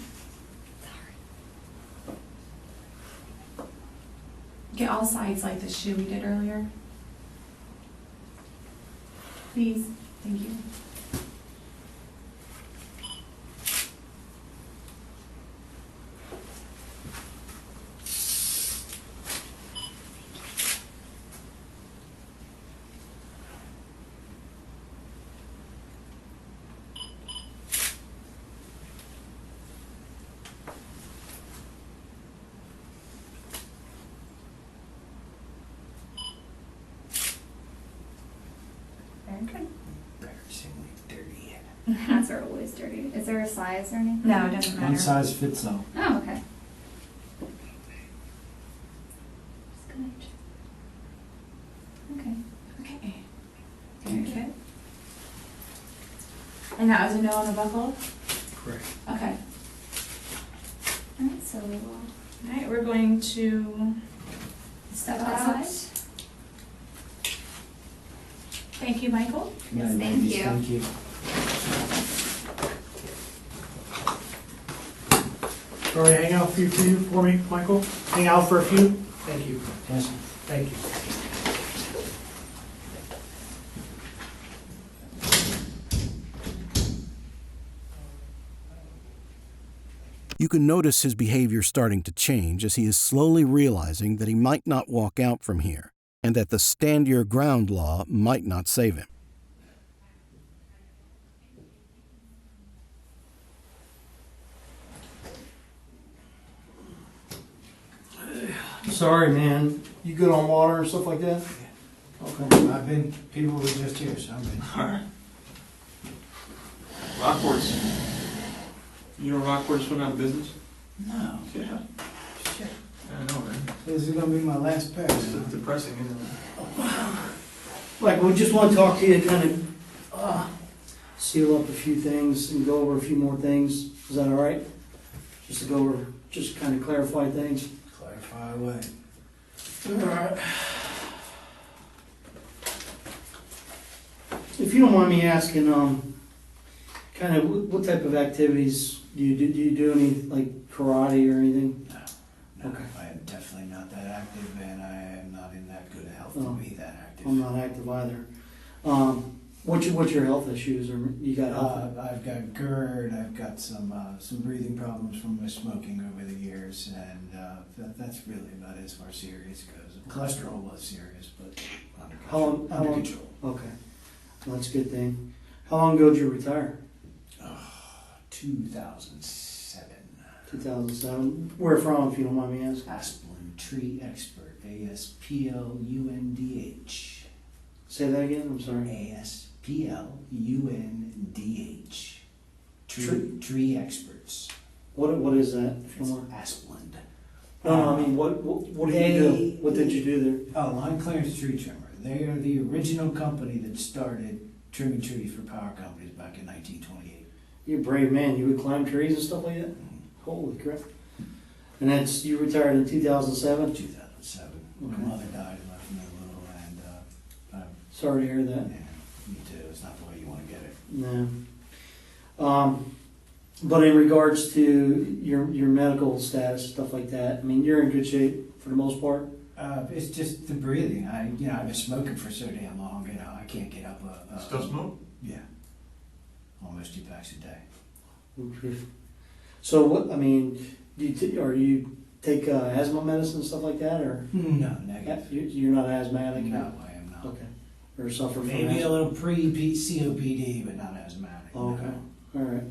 Speaker 11: Get all sides like the shoe we did earlier. Please, thank you.
Speaker 10: Very good.
Speaker 3: Embarrassingly dirty.
Speaker 10: Hats are always dirty. Is there a size or anything?
Speaker 11: No, it doesn't matter.
Speaker 3: One size fits all.
Speaker 10: Oh, okay. That's good. Okay.
Speaker 11: Okay. Very good. And that was a no on the buckle?
Speaker 9: Correct.
Speaker 11: Okay.
Speaker 10: Alright, so we will
Speaker 11: Alright, we're going to
Speaker 10: step
Speaker 11: step
Speaker 10: outside.
Speaker 11: out. Thank you, Michael.
Speaker 10: Yes,
Speaker 3: No,
Speaker 10: thank
Speaker 3: ladies,
Speaker 10: you.
Speaker 3: Thank you.
Speaker 9: Sorry, hang out for you for me, Michael? Hang out for a few? Thank you.
Speaker 3: Yes.
Speaker 9: Thank you.
Speaker 4: You can notice his behavior starting to change as he is slowly realizing that he might not walk out from here, and that the stand your ground law might not save him.
Speaker 2: Sorry, man. You good on water and stuff like that? Okay.
Speaker 3: People were just here, so I've been.
Speaker 7: Alright. Rockport's. You know Rockport's went out of business?
Speaker 3: No.
Speaker 7: Yeah.
Speaker 3: Shit.
Speaker 7: I know, man.
Speaker 3: This is gonna be my last pair.
Speaker 7: It's depressing, isn't it?
Speaker 2: Like, we just want to talk to you, kind of seal up a few things and go over a few more things. Is that all right? Just to go over, just kind of clarify things.
Speaker 3: Clarify away.
Speaker 2: All right. If you don't mind me asking, kind of what type of activities do you do? Do you do any like karate or anything?
Speaker 3: No,
Speaker 2: Okay.
Speaker 3: I am definitely not that active, and I am not in that good a health to
Speaker 2: Oh.
Speaker 3: be that active.
Speaker 2: I'm not active either. What's your health issues, or you got health?
Speaker 3: I've got GERD. I've got some breathing problems from my smoking over the years, and that's really about as far serious goes. Cholesterol was serious, but under
Speaker 2: How long-
Speaker 3: control. Under control.
Speaker 2: Okay, well, that's a good thing. How long ago did you retire?
Speaker 3: 2007.
Speaker 2: 2007. Where from, if you don't mind me asking?
Speaker 3: Asplund Tree Expert. ASPLUNDH.
Speaker 2: Say that again. I'm sorry.
Speaker 3: ASPLUNDH.
Speaker 2: Tree-
Speaker 3: Tree Experts.
Speaker 2: What is that? If you don't mind?
Speaker 3: Asplund.
Speaker 2: No, I mean, what did you do? What did you do there?
Speaker 3: Oh, line clearance tree trimmer. They are the original company that started trimming trees for power companies back in 1928.
Speaker 2: You're a brave man. You would climb trees and stuff like that? Holy crap. And you retired in 2007?
Speaker 3: 2007.
Speaker 2: Okay.
Speaker 3: My mother died and left me a little, and
Speaker 2: Sorry to hear
Speaker 3: yeah,
Speaker 2: that.
Speaker 3: me too. It's not the way you want to get it.
Speaker 2: No. But in regards to your medical status, stuff like that, I mean, you're in good shape for the most part?
Speaker 3: It's just the breathing. I've been smoking for so damn long. I can't get up
Speaker 7: Still smoke?
Speaker 3: Yeah, almost 2 packs a day.
Speaker 2: Okay. So what, I mean, do you take asthma medicine and stuff like that, or?
Speaker 3: No, negative.
Speaker 2: You're not asthmatic?
Speaker 3: No, I am not.
Speaker 2: Okay. Or suffer from
Speaker 3: Maybe a
Speaker 2: asthma?
Speaker 3: little pre-COPD, but not asthmatic.
Speaker 2: Oh, okay.
Speaker 3: No.
Speaker 2: All right.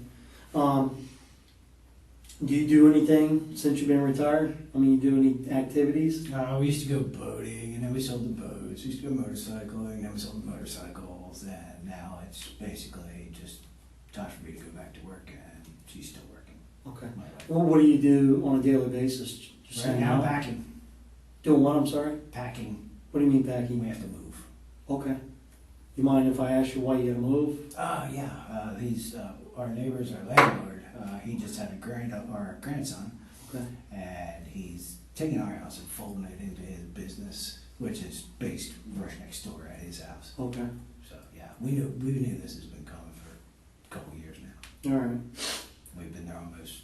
Speaker 2: Do you do anything since you've been retired? I mean, you do any activities?
Speaker 3: We used to go boating, and then we sold the boats. We used to go motorcycling, and then we sold the motorcycles, and now it's basically just time for me to go back to work, and she's still working.
Speaker 2: Okay.
Speaker 3: My wife.
Speaker 2: Well, what do you do on a daily basis? Just
Speaker 3: Right
Speaker 2: hang
Speaker 3: now,
Speaker 2: out?
Speaker 3: packing.
Speaker 2: Doing what, I'm sorry?
Speaker 3: Packing.
Speaker 2: What do you mean
Speaker 3: We
Speaker 2: packing?
Speaker 3: have to move.
Speaker 2: Okay. You mind if I ask you why you gotta move?
Speaker 3: Yeah, he's, our neighbor's our landlord. He just had our grandson,
Speaker 2: Okay.
Speaker 3: and he's taking our house and folding it into his business, which is based right next door at his house.
Speaker 2: Okay.
Speaker 3: So, yeah, we knew this has been coming for a couple years now.
Speaker 2: All right.
Speaker 3: We've been there almost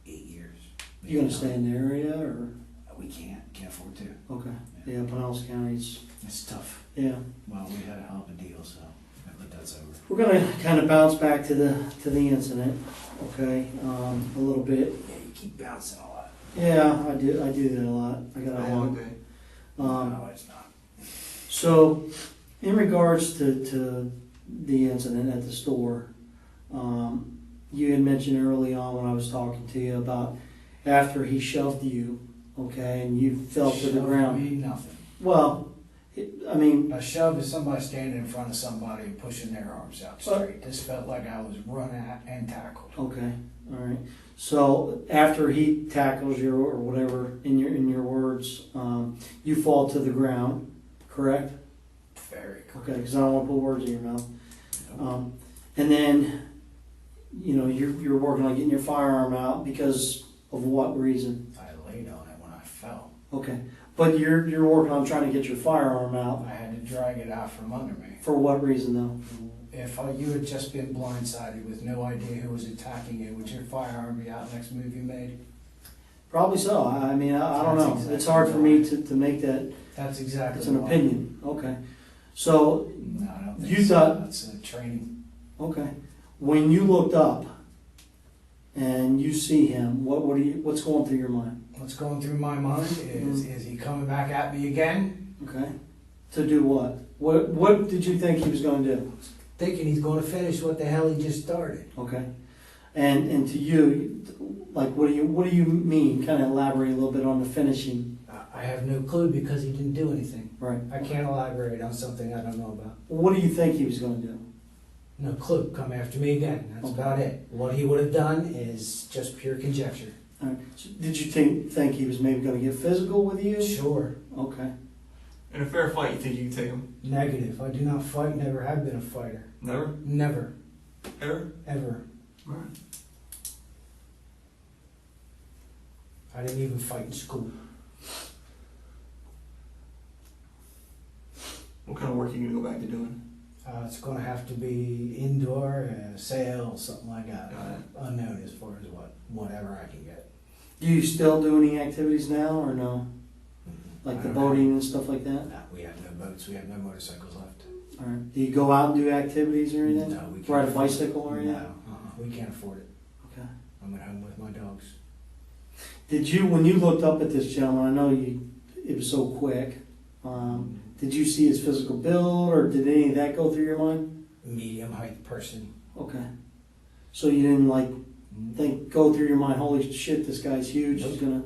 Speaker 3: 8 years.
Speaker 2: You gonna stay in the area, or?
Speaker 3: We can't afford to.
Speaker 2: Okay. Yeah, Pinellas County's,
Speaker 3: It's tough.
Speaker 2: yeah.
Speaker 3: Well, we had a hell of a deal, so, but that's over.
Speaker 2: We're gonna kind of bounce back to the incident, okay, a little bit.
Speaker 3: Yeah, you keep bouncing a lot.
Speaker 2: Yeah, I do that a lot. I
Speaker 7: It's
Speaker 2: gotta
Speaker 7: been a
Speaker 2: have
Speaker 7: long
Speaker 2: it.
Speaker 7: day.
Speaker 3: No, it's not.
Speaker 2: So, in regards to the incident at the store, you had mentioned early on when I was talking to you about after he shoved you, okay, and you fell to the
Speaker 3: Shove
Speaker 2: ground.
Speaker 3: me, nothing.
Speaker 2: Well, I mean,
Speaker 3: A shove is somebody standing in front of somebody and pushing their arms out straight. This felt like I was run at and tackled.
Speaker 2: okay, all right. So after he tackles you or whatever, in your words, you fall to the ground, correct?
Speaker 3: Very cool.
Speaker 2: Okay, because I don't want to put words in your mouth. And then, you know, you're working on getting your firearm out because of what reason?
Speaker 3: I laid on it when I fell.
Speaker 2: Okay, but you're working on trying to get your firearm out.
Speaker 3: I had to drag it out from under me.
Speaker 2: For what reason though?
Speaker 3: If you had just been blindsided with no idea who was attacking you, would your firearm be out next move you made?
Speaker 2: Probably so. I mean, I don't
Speaker 3: That's
Speaker 2: know.
Speaker 3: exactly
Speaker 2: It's hard for me
Speaker 3: why.
Speaker 2: to make that.
Speaker 3: That's exactly
Speaker 2: It's an
Speaker 3: why.
Speaker 2: opinion. Okay. So,
Speaker 3: No, I don't think
Speaker 2: You
Speaker 3: so.
Speaker 2: thought-
Speaker 3: That's training.
Speaker 2: okay. When you looked up and you see him, what's going through your mind?
Speaker 3: What's going through my mind is he coming back at me again?
Speaker 2: Okay. To do what? What did you think he was going to do?
Speaker 3: Thinking he's going to finish what the hell he just started.
Speaker 2: Okay. And to you, like, what do you mean? Kind of elaborate a little bit on the finishing.
Speaker 3: I have no clue because he didn't do anything.
Speaker 2: Right.
Speaker 3: I can't elaborate on something I don't know about.
Speaker 2: What do you think he was going to do?
Speaker 3: No clue. Come after me again. That's
Speaker 2: Okay.
Speaker 3: about it. What he would have done is just pure conjecture.
Speaker 2: All right. So did you think he was maybe going to get physical with you?
Speaker 3: Sure.
Speaker 2: Okay.
Speaker 7: In a fair fight, you think you can take him?
Speaker 3: Negative. I do not fight. Never have been a fighter.
Speaker 7: Never?
Speaker 3: Never.
Speaker 7: Ever?
Speaker 3: Ever.
Speaker 7: Alright.
Speaker 3: I didn't even fight in school.
Speaker 7: What kind of work are you gonna go back to doing?
Speaker 3: It's going to have to be indoor, sales, something like that.
Speaker 7: Got it.
Speaker 3: Unknown as far as whatever I can get.
Speaker 2: Do you still do any activities now or no? Like the boating and stuff like that?
Speaker 3: No, we have no boats. We have no motorcycles left.
Speaker 2: All right. Do you go out and do activities or anything?
Speaker 3: No, we can't.
Speaker 2: Ride a
Speaker 3: afford it.
Speaker 2: bicycle or anything?
Speaker 3: No, we can't afford it.
Speaker 2: Okay.
Speaker 3: I'm at home with my dogs.
Speaker 2: Did you, when you looked up at this gentleman, I know it was so quick, did you see his physical build or did any of that go through your mind?
Speaker 3: Medium height person.
Speaker 2: Okay. So you didn't go through your mind, holy shit, this guy's huge, he's gonna,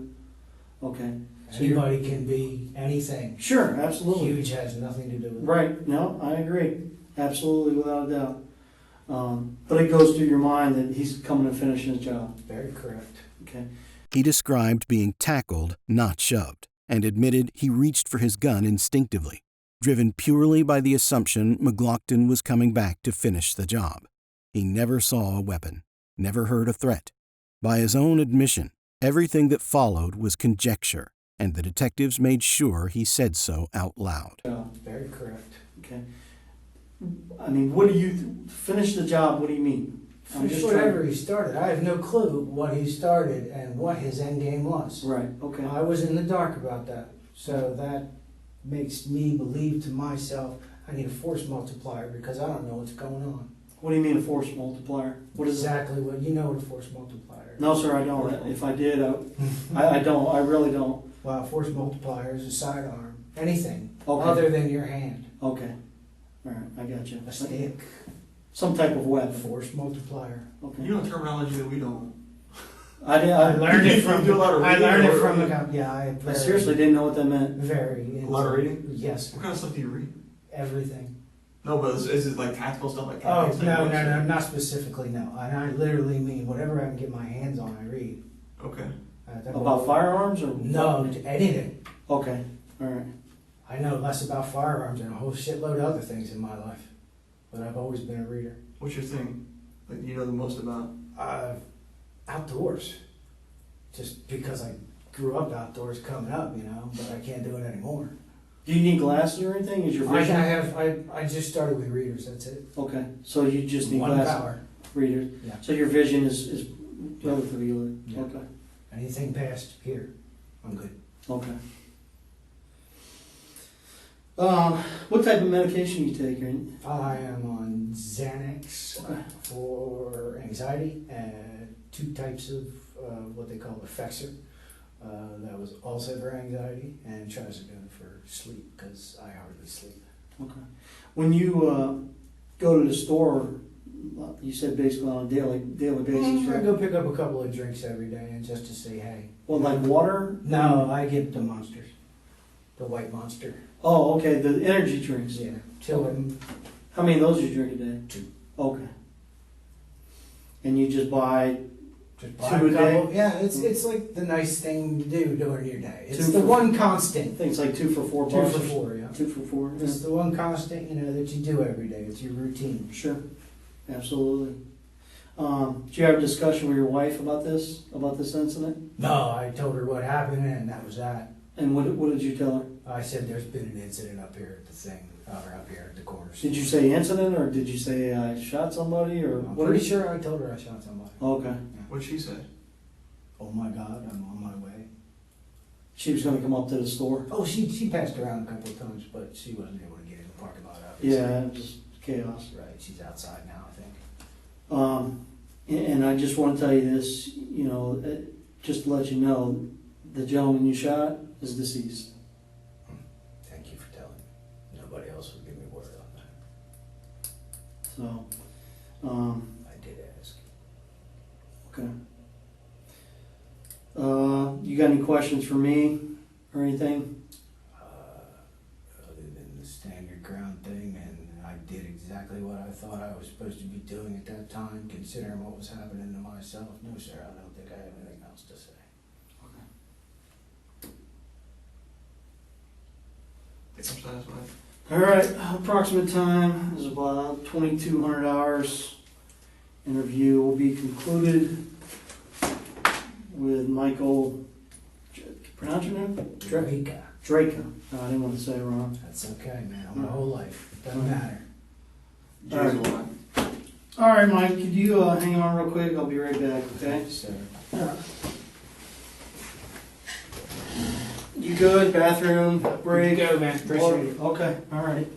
Speaker 2: okay. So you're-
Speaker 3: Anybody can be anything.
Speaker 2: Sure, absolutely.
Speaker 3: Huge has nothing to do with it.
Speaker 2: Right, no, I agree, absolutely, without a doubt. But it goes through your mind that he's coming to finish his job.
Speaker 3: Very correct.
Speaker 2: Okay.
Speaker 4: He described being tackled, not shoved, and admitted he reached for his gun instinctively, driven purely by the assumption McGlockton was coming back to finish the job. He never saw a weapon, never heard a threat. By his own admission, everything that followed was conjecture, and the detectives made sure he said so out loud.
Speaker 3: Very correct.
Speaker 2: Okay. I mean, what do you, finish the job, what do you mean? I'm
Speaker 3: Finish
Speaker 2: just
Speaker 3: whatever he started. I have no clue what he started and what his end game was.
Speaker 2: Right, okay.
Speaker 3: I was in the dark about that. So that makes me believe to myself I need a force multiplier because I don't know what's going on.
Speaker 2: What do you mean a force multiplier? What is that?
Speaker 3: Exactly what you know what a force multiplier is.
Speaker 2: No, sir, I don't. If I did, I don't. I really don't.
Speaker 3: Well, a force multiplier is a sidearm. Anything
Speaker 2: Okay.
Speaker 3: other than your hand.
Speaker 2: Okay. All right, I got you.
Speaker 3: A stick.
Speaker 2: Some type of weapon.
Speaker 3: Force multiplier.
Speaker 2: Okay.
Speaker 7: You know terminology that we don't.
Speaker 2: I
Speaker 3: learned it from.
Speaker 7: You do a lot of
Speaker 3: I
Speaker 7: reading
Speaker 3: learned it
Speaker 7: or-
Speaker 3: from the. Yeah,
Speaker 2: I seriously didn't know what that meant.
Speaker 3: Very.
Speaker 7: A lot of reading?
Speaker 3: Yes,
Speaker 7: What kind of stuff do you read?
Speaker 3: everything.
Speaker 7: No, but is it like tactical stuff like
Speaker 3: Oh,
Speaker 7: campaign
Speaker 3: no,
Speaker 7: type
Speaker 3: no,
Speaker 7: books?
Speaker 3: no, not specifically, no. And I literally mean whatever I can get my hands on, I read.
Speaker 7: Okay.
Speaker 3: That
Speaker 2: About firearms or?
Speaker 3: No, anything.
Speaker 2: Okay. All right.
Speaker 3: I know less about firearms and a whole shitload of other things in my life, but I've always been a reader.
Speaker 7: What's your thing? Like you know the most about?
Speaker 3: Outdoors. Just because I grew up outdoors coming up, you know, but I can't do it anymore.
Speaker 2: Do you need glasses or anything? Is your vision?
Speaker 3: I just started with readers, that's it.
Speaker 2: Okay, so you just need
Speaker 3: One
Speaker 2: glasses.
Speaker 3: power.
Speaker 2: Readers.
Speaker 3: Yeah.
Speaker 2: So your vision is relatively good.
Speaker 3: Yeah.
Speaker 2: Okay.
Speaker 3: Anything past here, I'm good.
Speaker 2: Okay. What type of medication you take?
Speaker 3: I am on Xanax for anxiety and 2 types of what they call Effexor. That was also for anxiety, and trazodone for sleep because I hardly sleep.
Speaker 2: Okay. When you go to the store, you said basically on a daily basis,
Speaker 3: I
Speaker 2: right?
Speaker 3: go pick up a couple of drinks every day, and just to say hey.
Speaker 2: Well, like water?
Speaker 3: No, I get the Monsters, the White Monster.
Speaker 2: Oh, okay, the energy drinks.
Speaker 3: Yeah, 2 of them.
Speaker 2: How many of those do you drink a day?
Speaker 3: 2.
Speaker 2: Okay. And you just buy
Speaker 3: Just
Speaker 2: 2
Speaker 3: buy
Speaker 2: a day?
Speaker 3: Yeah, it's like the nice thing to do during your day. It's
Speaker 2: 2
Speaker 3: the
Speaker 2: for-
Speaker 3: one
Speaker 2: I
Speaker 3: constant.
Speaker 2: think it's like 2 for $4.
Speaker 3: 2 for 4, yeah.
Speaker 2: 2 for 4. Yeah.
Speaker 3: It's the one constant, you know, that you do every day. It's your routine.
Speaker 2: Sure, absolutely. Did you have a discussion with your wife about this incident?
Speaker 3: No, I told her what happened, and that was that.
Speaker 2: And what did you tell her?
Speaker 3: I said there's been an incident up here at the thing, or up here at the corner.
Speaker 2: Did you say incident, or did you say I shot somebody, or
Speaker 3: I'm
Speaker 2: what?
Speaker 3: pretty sure I told her I shot somebody.
Speaker 2: Okay.
Speaker 7: What she said?
Speaker 3: Oh my God, I'm on my way.
Speaker 2: She was going to come up to the store.
Speaker 3: Oh, she passed around a couple of times, but she wasn't able to get in the parking lot, obviously.
Speaker 2: Yeah, it was chaos.
Speaker 3: Right, she's outside now, I think.
Speaker 2: And I just want to tell you this, you know, just to let you know, the gentleman you shot is deceased.
Speaker 3: Thank you for telling me. Nobody else would give me word on that.
Speaker 2: So,
Speaker 3: I did ask.
Speaker 2: okay. You got any questions for me or anything?
Speaker 3: Other than the standard ground thing, and I did exactly what I thought I was supposed to be doing at that time, considering what was happening to myself. No, sir, I don't think I have anything else to say.
Speaker 7: I think I'm satisfied.
Speaker 2: All right, approximate time is about 2,200 hours. Interview will be concluded with Michael, pronounce your name?
Speaker 3: Drejka.
Speaker 2: Drejka. No, I didn't want to say it wrong.
Speaker 3: That's okay, man. My whole life. Doesn't matter.
Speaker 2: All right. All right, Mike, could you hang on real quick? I'll be right back, okay?
Speaker 3: Sir.
Speaker 2: You good? Bathroom, break?
Speaker 3: Go, man. Appreciate it.
Speaker 2: Okay, all right.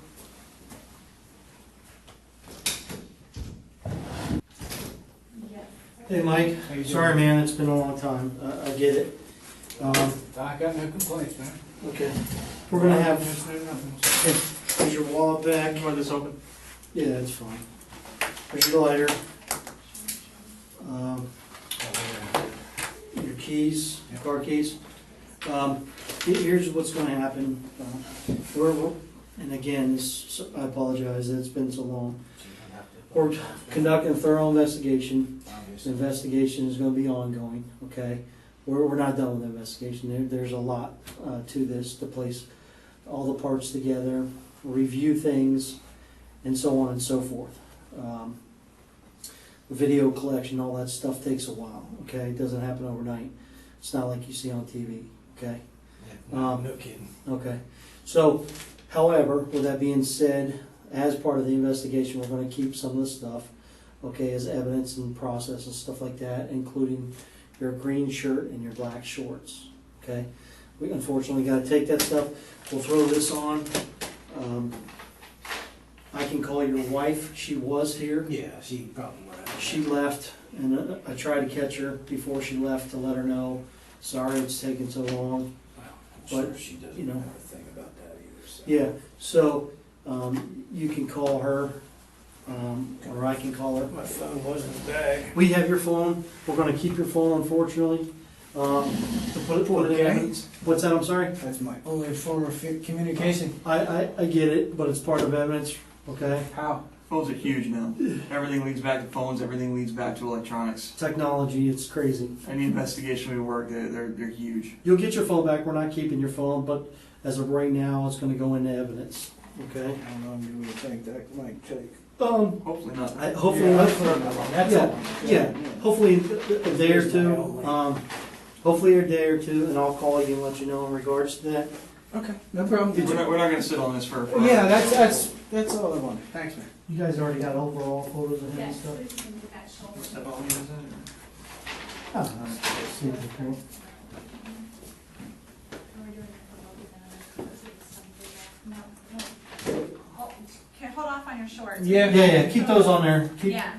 Speaker 2: Hey, Mike.
Speaker 3: How you doing?
Speaker 2: Sorry, man, it's been a long time. I get it.
Speaker 3: I got no complaints, man.
Speaker 2: Okay. We're gonna have,
Speaker 7: Nothing.
Speaker 2: here's your wallet back.
Speaker 7: You want this open?
Speaker 2: Yeah, that's fine. Here's your lighter. Your keys, your car keys. Here's what's gonna happen. And again, I apologize that it's been so long. We're conducting a thorough investigation. The investigation is gonna be ongoing, okay? We're not done with the investigation. There's a lot to this, to place all the parts together, review things, and so on and so forth. Video collection, all that stuff takes a while, okay? It doesn't happen overnight. It's not like you see on TV, okay?
Speaker 3: No kidding.
Speaker 2: Okay. So, however, with that being said, as part of the investigation, we're gonna keep some of the stuff, okay, as evidence and process and stuff like that, including your green shirt and your black shorts, okay? We unfortunately gotta take that stuff. We'll throw this on. I can call your wife. She was here.
Speaker 3: Yeah, she probably would have.
Speaker 2: She left, and I tried to catch her before she left to let her know, sorry it's taken so long.
Speaker 3: Well, I'm
Speaker 2: But,
Speaker 3: sure she doesn't
Speaker 2: you know.
Speaker 3: have a thing about that either. So.
Speaker 2: Yeah, so you can call her, or I can call her.
Speaker 3: My phone was in the bag.
Speaker 2: We have your phone. We're going to keep your phone, unfortunately. To put it in
Speaker 3: Okay.
Speaker 2: evidence. What's that? I'm sorry.
Speaker 3: That's my only form of communication.
Speaker 2: I get it, but it's part of evidence. Okay.
Speaker 3: How?
Speaker 7: Phones are huge now. Everything leads back to phones. Everything leads back to electronics.
Speaker 2: Technology, it's crazy.
Speaker 7: Any investigation we work, they're huge.
Speaker 2: You'll get your phone back. We're not keeping your phone, but as of right now, it's gonna go into evidence, okay?
Speaker 3: How long do we think that might take?
Speaker 7: Hopefully not.
Speaker 2: Hopefully,
Speaker 3: That's
Speaker 2: yeah,
Speaker 3: all.
Speaker 2: yeah, hopefully a day or two, hopefully a day or two, and I'll call you and let you know in regards to that.
Speaker 3: Okay, no problem.
Speaker 7: We're not gonna sit on this for.
Speaker 3: Yeah, that's all I wanted. Thanks, man.
Speaker 2: You guys already got overall photos of him and
Speaker 10: Yes,
Speaker 2: stuff?
Speaker 10: please can get that shoulder.
Speaker 7: Step on me, is it?
Speaker 2: Oh, see if you can.
Speaker 11: No, no. Okay, hold off on your shorts.
Speaker 2: Yeah, keep those on there.
Speaker 11: Yeah.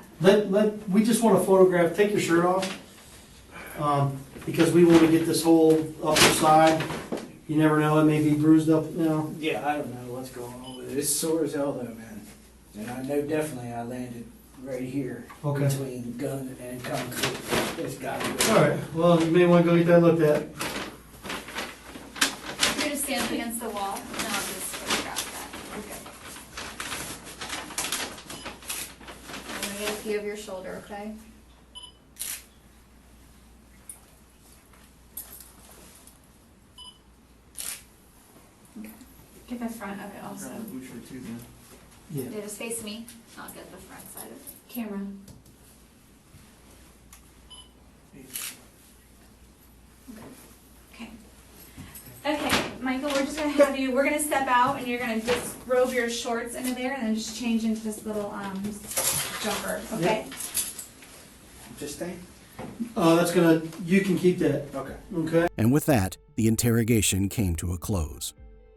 Speaker 2: We just want to photograph, take your shirt off, because we want to get this whole upper side. You never know, it may be bruised up, you know.
Speaker 3: Yeah, I don't know what's going on with it. It's sore as hell though, man. And I know definitely I landed right here.
Speaker 2: Okay.
Speaker 3: Between gun and concrete. It's got to be.
Speaker 2: All right, well, you may want to go get that looked at.
Speaker 10: You're gonna stand up against the wall, and I'll just photograph that. Okay. I'm gonna get a view of your shoulder, okay?
Speaker 11: Get the front of it also.
Speaker 7: Grab the blue shirt too, then.
Speaker 2: Yeah.
Speaker 10: Yeah, just face me. I'll get the front side of it.
Speaker 11: Camera. Okay. Okay, Michael, we're just gonna have you, we're gonna step out and you're gonna disrobe your shorts into there and then just change into this little, jumper, okay?
Speaker 3: Just stay?
Speaker 2: That's gonna, you can keep that,
Speaker 3: Okay.
Speaker 2: okay?
Speaker 4: And with that, the interrogation came to a close.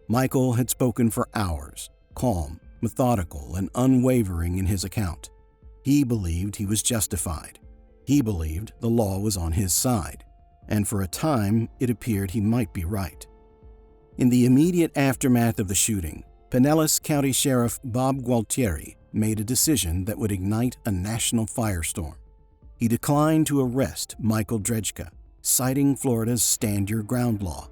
Speaker 4: Michael had spoken for hours, calm, methodical, and unwavering in his account. He believed he was justified. He believed the law was on his side. And for a time, it appeared he might be right. In the immediate aftermath of the shooting, Pinellas County Sheriff Bob Gualtieri made a decision that would ignite a national firestorm. He declined to arrest Michael Drejka, citing Florida's Stand Your Ground law.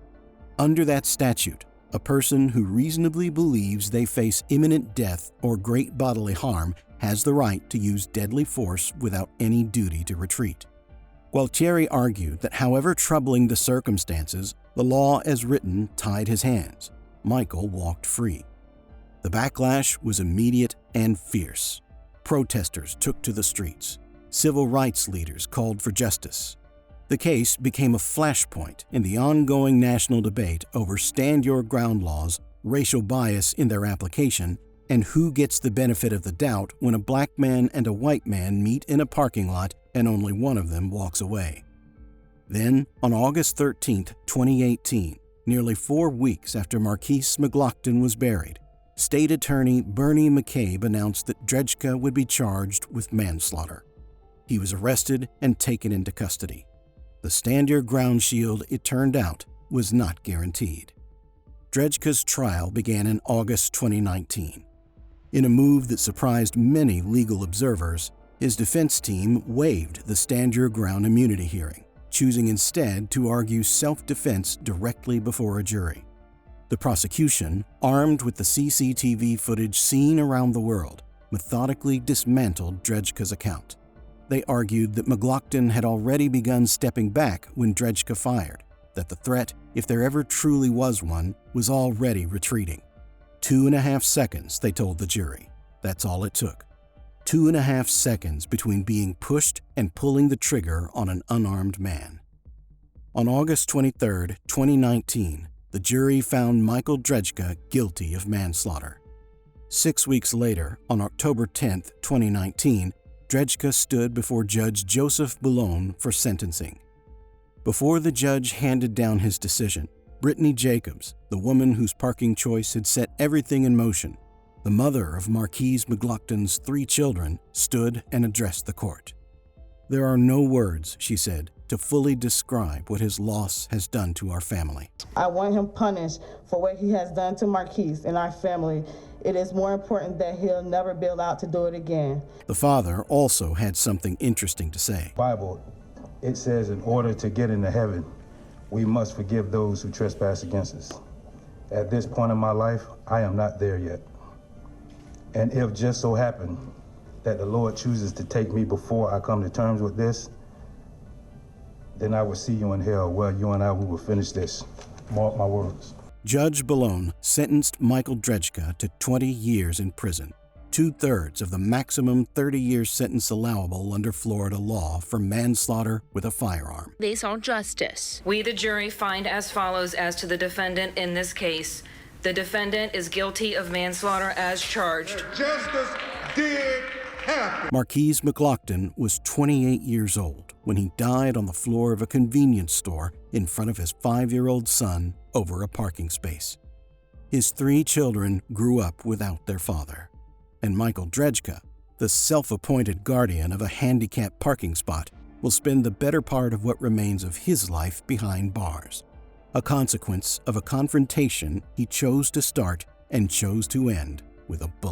Speaker 4: Under that statute, a person who reasonably believes they face imminent death or great bodily harm has the right to use deadly force without any duty to retreat. Gualtieri argued that however troubling the circumstances, the law as written tied his hands. Michael walked free. The backlash was immediate and fierce. Protesters took to the streets. Civil rights leaders called for justice. The case became a flashpoint in the ongoing national debate over Stand Your Ground laws, racial bias in their application, and who gets the benefit of the doubt when a black man and a white man meet in a parking lot and only one of them walks away. Then, on August 13, 2018, nearly 4 weeks after Markeis McGlockton was buried, State Attorney Bernie McCabe announced that Drejka would be charged with manslaughter. He was arrested and taken into custody. The Stand Your Ground shield, it turned out, was not guaranteed. Drejka's trial began in August 2019. In a move that surprised many legal observers, his defense team waived the Stand Your Ground immunity hearing, choosing instead to argue self-defense directly before a jury. The prosecution, armed with the CCTV footage seen around the world, methodically dismantled Drejka's account. They argued that McGlockton had already begun stepping back when Drejka fired, that the threat, if there ever truly was one, was already retreating. 2.5 seconds, they told the jury. That's all it took. 2.5 seconds between being pushed and pulling the trigger on an unarmed man. On August 23, 2019, the jury found Michael Drejka guilty of manslaughter. 6 weeks later, on October 10, 2019, Drejka stood before Judge Joseph Boulogne for sentencing. Before the judge handed down his decision, Brittany Jacobs, the woman whose parking choice had set everything in motion, the mother of Markeis McGlockton's 3 children, stood and addressed the court. "There are no words," she said, "to fully describe what his loss has done to our family."
Speaker 12: I want him punished for what he has done to Markeis and our family. It is more important that he'll never be allowed to do it again.
Speaker 4: The father also had something interesting to say.
Speaker 13: Bible, it says in order to get into heaven, we must forgive those who trespass against us. At this point in my life, I am not there yet. And if just so happened that the Lord chooses to take me before I come to terms with this, then I will see you in hell where you and I we will finish this. Mark my words.
Speaker 4: Judge Ballone sentenced Michael Drejka to 20 years in prison, 2/3 of the maximum 30-year sentence allowable under Florida law for manslaughter with a firearm.
Speaker 14: Based on justice, we, the jury, find as follows as to the defendant in this case. The defendant is guilty of manslaughter as charged.
Speaker 5: Justice did happen.
Speaker 4: Markeis McGlockton was 28 years old when he died on the floor of a convenience store in front of his 5-year-old son over a parking space. His 3 children grew up without their father, and Michael Drejka, the self-appointed guardian of a handicapped parking spot, will spend the better part of what remains of his life behind bars, a consequence of a confrontation he chose to start and chose to end with a bullet.